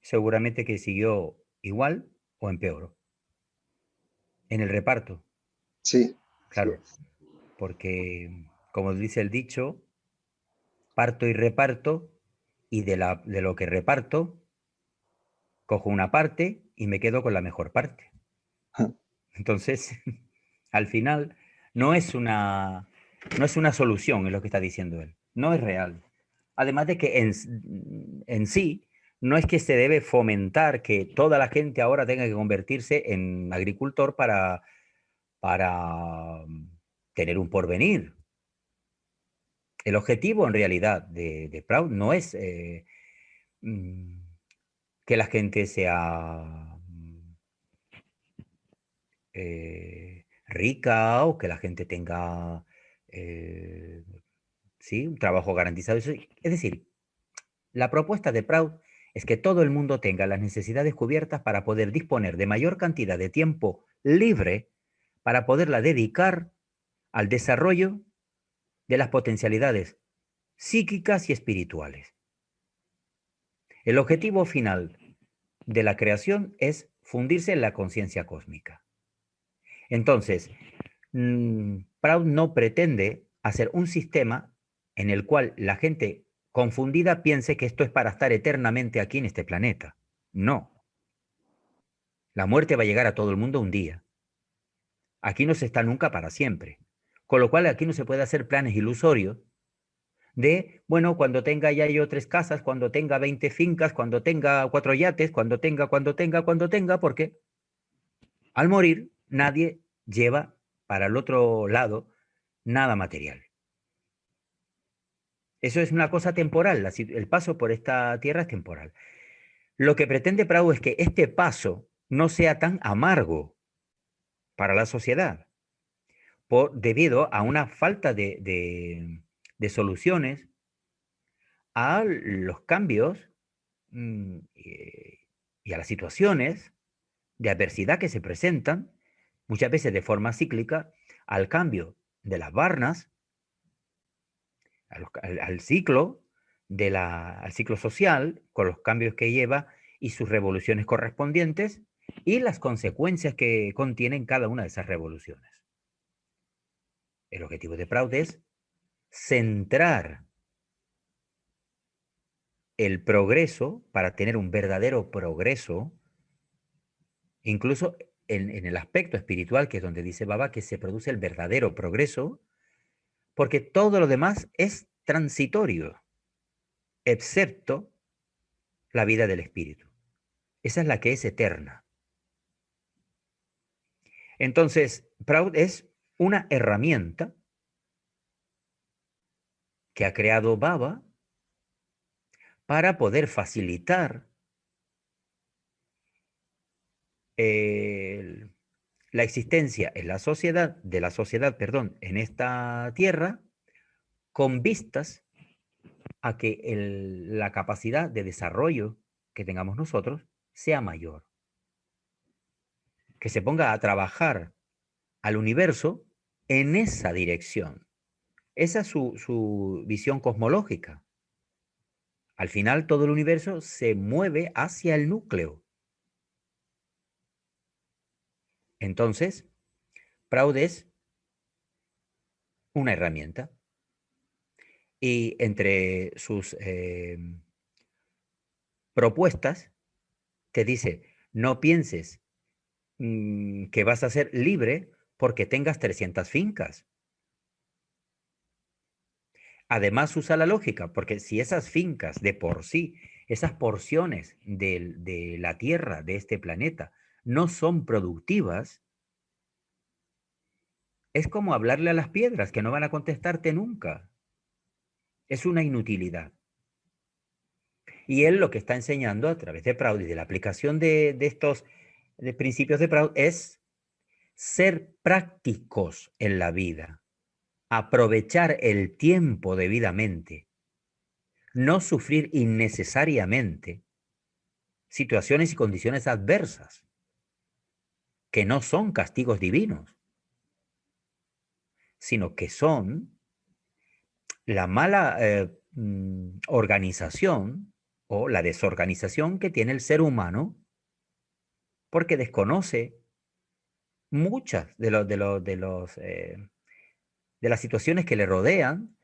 seguramente que siguió igual o empeoró. En el reparto, Sí, sí, claro, porque como dice el dicho, parto y reparto, y de lo que reparto, cojo una parte y me quedo con la mejor parte. Entonces, al final, no es una, no es una solución, es lo que está diciendo él. No es real. Además de que en sí, no es que se debe fomentar que toda la gente ahora tenga que convertirse en agricultor para tener un porvenir. El objetivo, en realidad, de Proud no es mm, que la gente sea rica o que la gente tenga eh, ¿sí? Un trabajo garantizado. Es decir, la propuesta de Proud es que todo el mundo tenga las necesidades cubiertas para poder disponer de mayor cantidad de tiempo libre para poderla dedicar al desarrollo de las potencialidades psíquicas y espirituales. El objetivo final de la creación es fundirse en la conciencia cósmica. Entonces, Proud no pretende hacer un sistema en el cual la gente confundida piense que esto es para estar eternamente aquí en este planeta. No, la muerte va a llegar a todo el mundo un día. Aquí no se está nunca para siempre. Con lo cual aquí no se puede hacer planes ilusorios de, bueno, cuando tenga ya yo 3 casas, cuando tenga 20 fincas, cuando tenga 4 yates, cuando tenga, porque al morir nadie lleva para el otro lado nada material. Eso es una cosa temporal, el paso por esta tierra es temporal. Lo que pretende Prado es que este paso no sea tan amargo para la sociedad, debido a una falta de soluciones a los cambios y a las situaciones de adversidad que se presentan, muchas veces de forma cíclica, al cambio de las barnas, al ciclo al ciclo social, con los cambios que lleva y sus revoluciones correspondientes y las consecuencias que contienen cada una de esas revoluciones. El objetivo de Proud es centrar el progreso para tener un verdadero progreso, incluso en el aspecto espiritual, que es donde dice Baba que se produce el verdadero progreso, porque todo lo demás es transitorio, excepto la vida del espíritu. Esa es la que es eterna. Entonces, Proud es una herramienta que ha creado Baba para poder facilitar el- la existencia en la sociedad, perdón, en esta tierra, con vistas a que la capacidad de desarrollo que tengamos nosotros sea mayor, que se ponga a trabajar al universo en esa dirección, Esa es su visión cosmológica. Al final todo el universo se mueve hacia el núcleo. Entonces, Proud es una herramienta. Y entre sus propuestas te dice, no pienses que vas a ser libre porque tengas 300 fincas. Además usa la lógica, porque si esas fincas de por sí, esas porciones de la Tierra, de este planeta, no son productivas, es como hablarle a las piedras que no van a contestarte nunca. Es una inutilidad. Y él lo que está enseñando a través de Proud y de la aplicación de estos de principios de Proud es ser prácticos en la vida, aprovechar el tiempo debidamente, no sufrir innecesariamente situaciones y condiciones adversas, que no son castigos divinos, sino que son la mala organización o la desorganización que tiene el ser humano porque desconoce muchas de las situaciones que le rodean,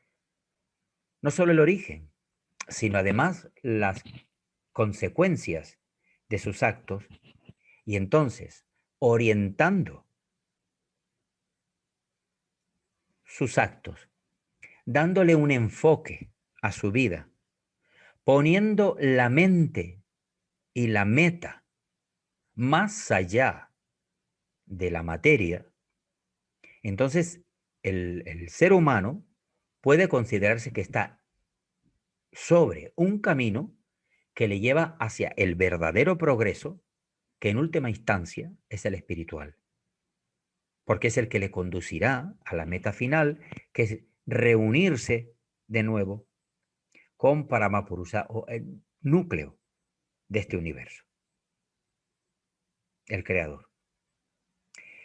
no solo el origen, sino además las consecuencias de sus actos, y entonces orientando sus actos, dándole un enfoque a su vida, poniendo la mente y la meta más allá de la materia, entonces el ser humano puede considerarse que está sobre un camino que le lleva hacia el verdadero progreso, que en última instancia es el espiritual, porque es el que le conducirá a la meta final, que es reunirse de nuevo con Paramapurusa, o el núcleo de este universo, el creador.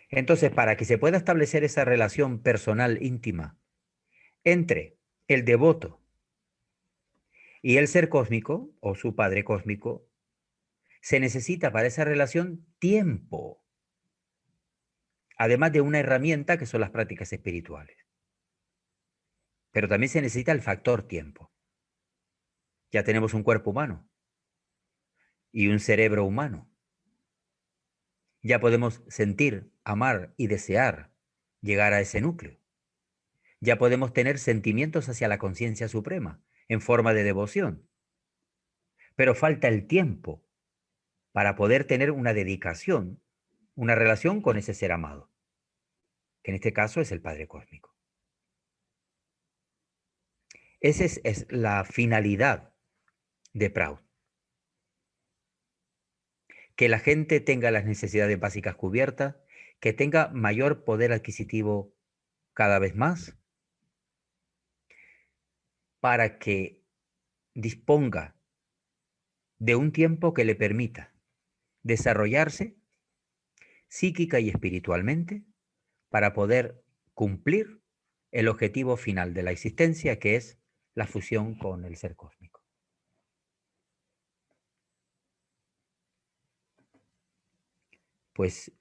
Entonces, para que se pueda establecer esa relación personal íntima entre el devoto y el ser cósmico, o su padre cósmico, se necesita para esa relación tiempo, además de una herramienta que son las prácticas espirituales. Pero también se necesita el factor tiempo. Ya tenemos un cuerpo humano y un cerebro humano. Ya podemos sentir, amar y desear llegar a ese núcleo. Ya podemos tener sentimientos hacia la conciencia suprema en forma de devoción. Pero falta el tiempo para poder tener una dedicación, una relación con ese ser amado, que en este caso es el Padre Cósmico. Esa es la finalidad de Proud. Que la gente tenga las necesidades básicas cubiertas, que tenga mayor poder adquisitivo cada vez más, para que disponga de un tiempo que le permita desarrollarse psíquica y espiritualmente para poder cumplir el objetivo final de la existencia, que es la fusión con el ser cósmico. Pues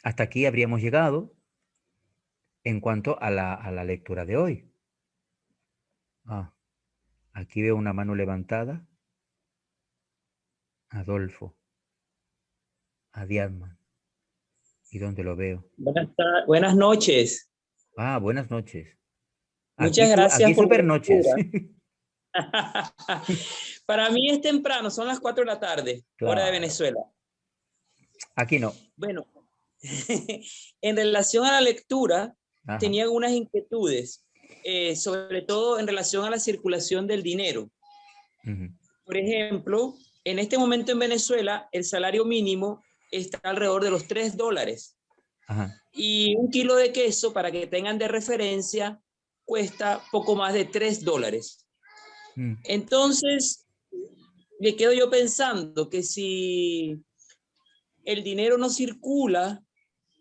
hasta aquí habríamos llegado en cuanto a la lectura de hoy. Ah, aquí veo una mano levantada. Adolfo, Adiadman. ¿Y dónde lo veo? Buenas noches. Ah, buenas noches. Muchas Aquí gracias por super la noches. lectura. Para mí es temprano, son las 4 de la tarde, hora de Claro. Venezuela. Aquí no. Bueno, en relación a la lectura, Ajá. tenía algunas inquietudes, sobre todo en relación a la circulación del dinero. Ujú. Por ejemplo, en este momento en Venezuela, el salario mínimo está alrededor de los $3. Ajá. Y un kilo de queso, para que tengan de referencia, cuesta poco más de $3. Mm. Entonces, me quedo yo pensando que si el dinero no circula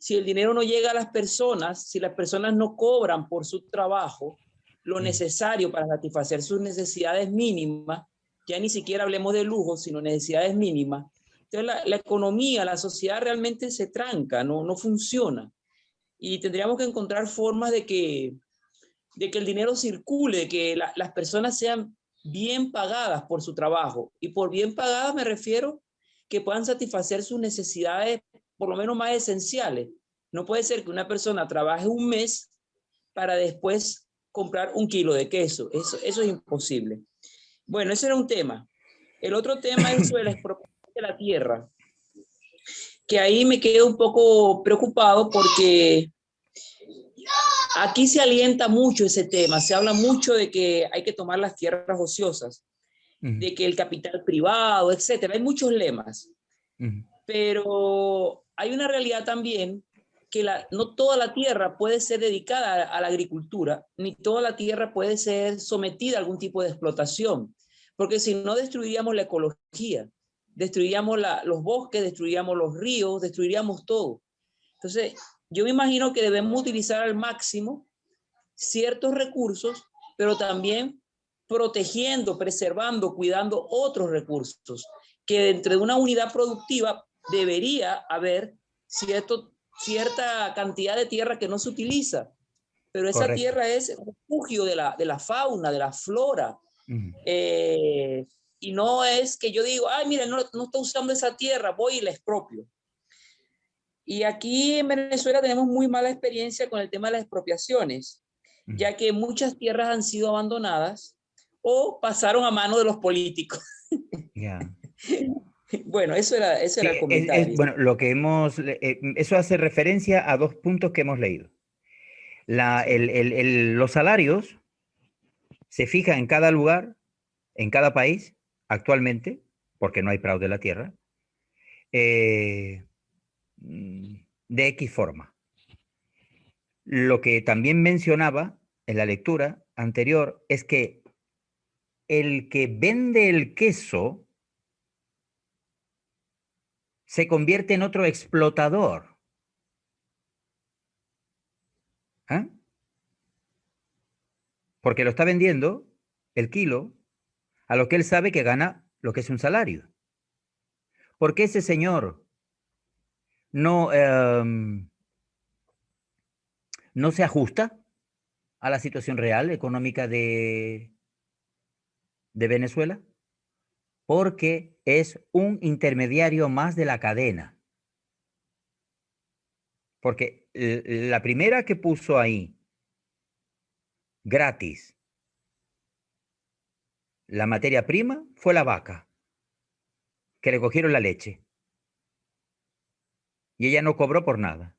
si el dinero no llega a las personas, si las personas no cobran por su trabajo lo necesario para satisfacer sus necesidades mínimas, ya ni siquiera hablemos de lujo, sino necesidades mínimas, entonces la economía, la sociedad realmente se tranca, no funciona. Y tendríamos que encontrar formas de que el dinero circule, de que las personas sean bien pagadas por su trabajo. Y por bien pagadas me refiero que puedan satisfacer sus necesidades por lo menos más esenciales. No puede ser que una persona trabaje un mes para después comprar 1 kilo de queso. Eso es imposible. Bueno, ese era un tema. El otro tema es sobre la expropiación de la tierra, que ahí me quedo un poco preocupado porque aquí se alienta mucho ese tema, se habla mucho de que hay que tomar las tierras ociosas, de que el capital privado, etcétera. Hay muchos lemas, pero hay una realidad también que no toda la tierra puede ser dedicada a la agricultura, ni toda la tierra puede ser sometida a algún tipo de explotación, porque si no destruiríamos la ecología, destruiríamos los bosques, destruiríamos los ríos, destruiríamos todo. Entonces, yo me imagino que debemos utilizar al máximo ciertos recursos, pero también protegiendo, preservando, cuidando otros recursos, que dentro de una unidad productiva debería haber cierta cantidad de tierra que no se utiliza, pero esa Correcto. tierra es refugio de la fauna, de la flora. Y no es que yo digo, ay, mira, no estoy usando esa tierra, voy y la expropio. Y aquí en Venezuela tenemos muy mala experiencia con el tema de las expropiaciones, ya que muchas tierras han sido abandonadas o pasaron a manos de los políticos. Ya. Bueno, ese Sí, era el comentario. bueno, lo que eso hace referencia a dos puntos que hemos leído. Sí. Los salarios se fijan en cada lugar, en cada país, actualmente, porque no hay prado de la tierra, eh, de X forma. Lo que también mencionaba en la lectura anterior es que el que vende el queso se convierte en otro explotador. ¿Ah? Porque lo está vendiendo el kilo a lo que él sabe que gana lo que es un salario. Porque ese señor no, no se ajusta a la situación real económica de Venezuela, porque es un intermediario más de la cadena. Porque la primera que puso ahí gratis la materia prima fue la vaca, que le cogieron la leche y ella no cobró por nada.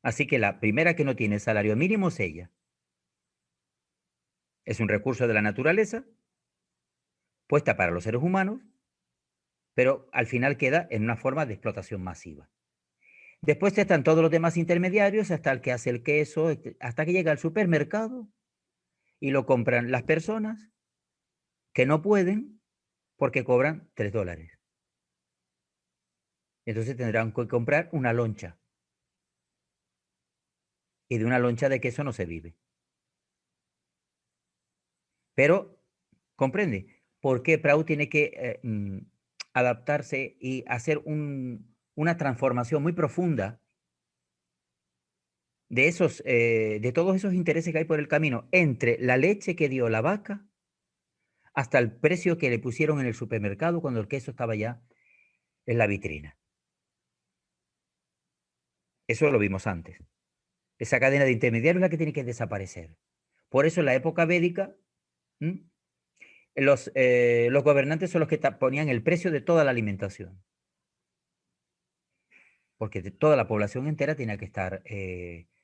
Así que la primera que no tiene salario mínimo es ella. Es un recurso de la naturaleza, puesta para los seres humanos, pero al final queda en una forma de explotación masiva. Después están todos los demás intermediarios, hasta el que hace el queso, hasta que llega al supermercado y lo compran las personas que no pueden porque cobran $3. Entonces tendrán que comprar una loncha. Y de una loncha de queso no se vive. Pero, comprende, ¿por qué Prau tiene que adaptarse y hacer una transformación muy profunda de todos esos intereses que hay por el camino, entre la leche que dio la vaca hasta el precio que le pusieron en el supermercado cuando el queso estaba ya en la vitrina? Eso lo vimos antes. Esa cadena de intermediarios es la que tiene que desaparecer. Por eso en la época védica, los gobernantes son los que ponían el precio de toda la alimentación, porque toda la población entera tenía que estar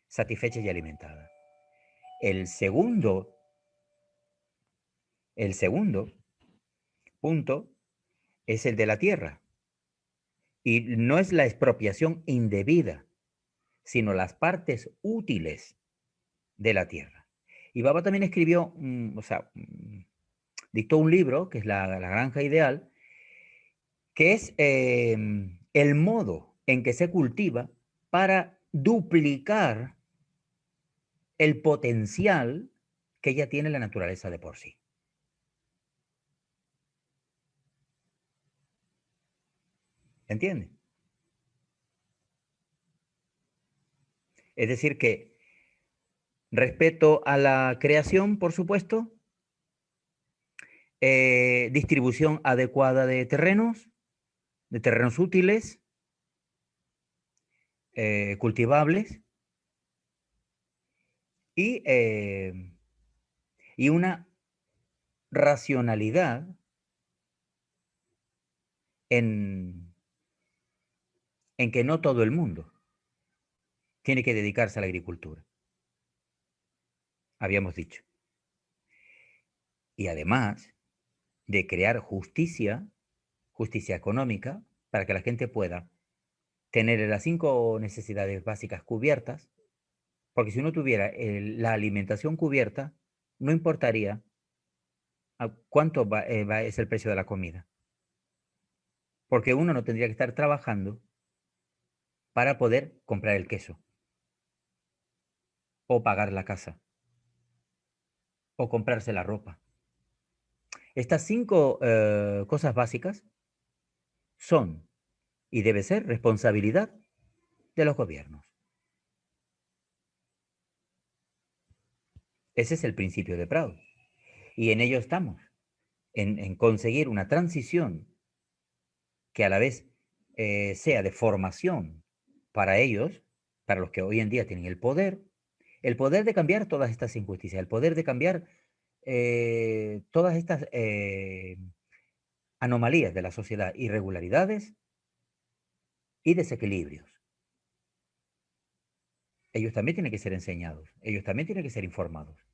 satisfecha y alimentada. El segundo, el segundo punto es el de la tierra. Y no es la expropiación indebida, sino las partes útiles de la tierra. Y Baba también escribió, dictó un libro, que es la Granja Ideal, que es el modo en que se cultiva para duplicar el potencial que ya tiene la naturaleza de por sí. ¿Entiende? Es decir que respeto a la creación, por supuesto, distribución adecuada de terrenos útiles, cultivables, y una racionalidad en que no todo el mundo tiene que dedicarse a la agricultura, habíamos dicho. Y además de crear justicia económica, para que la gente pueda tener las 5 necesidades básicas cubiertas, porque si uno tuviera la alimentación cubierta, no importaría a cuánto es el precio de la comida, porque uno no tendría que estar trabajando para poder comprar el queso, o pagar la casa, o comprarse la ropa. Estas 5 cosas básicas son y debe ser responsabilidad de los gobiernos. Ese es el principio de Proud. Y en ello estamos, en conseguir una transición que a la vez sea de formación para ellos, para los que hoy en día tienen el poder de cambiar todas estas injusticias, el poder de cambiar todas estas anomalías de la sociedad, irregularidades y desequilibrios. Ellos también tienen que ser enseñados, ellos también tienen que ser informados,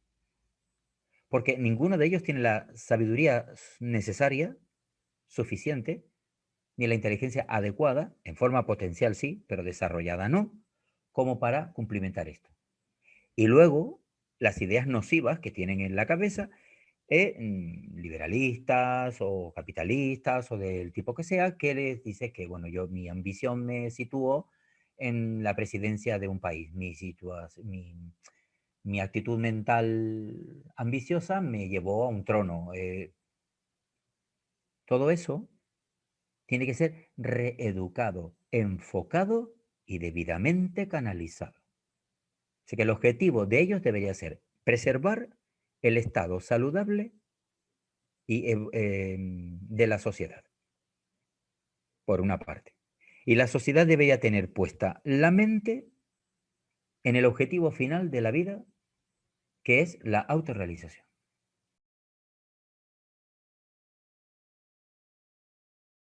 porque ninguno de ellos tiene la sabiduría necesaria, suficiente, ni la inteligencia adecuada, en forma potencial sí, pero desarrollada no, como para cumplimentar esto. Y luego, las ideas nocivas que tienen en la cabeza, liberalistas o capitalistas o del tipo que sea, que les dice que, bueno, mi ambición me situó en la presidencia de un país, mi actitud mental ambiciosa me llevó a un trono. Todo eso tiene que ser reeducado, enfocado y debidamente canalizado. Así que el objetivo de ellos debería ser preservar el estado saludable y, de la sociedad, por una parte. Y la sociedad debería tener puesta la mente en el objetivo final de la vida, que es la autorrealización.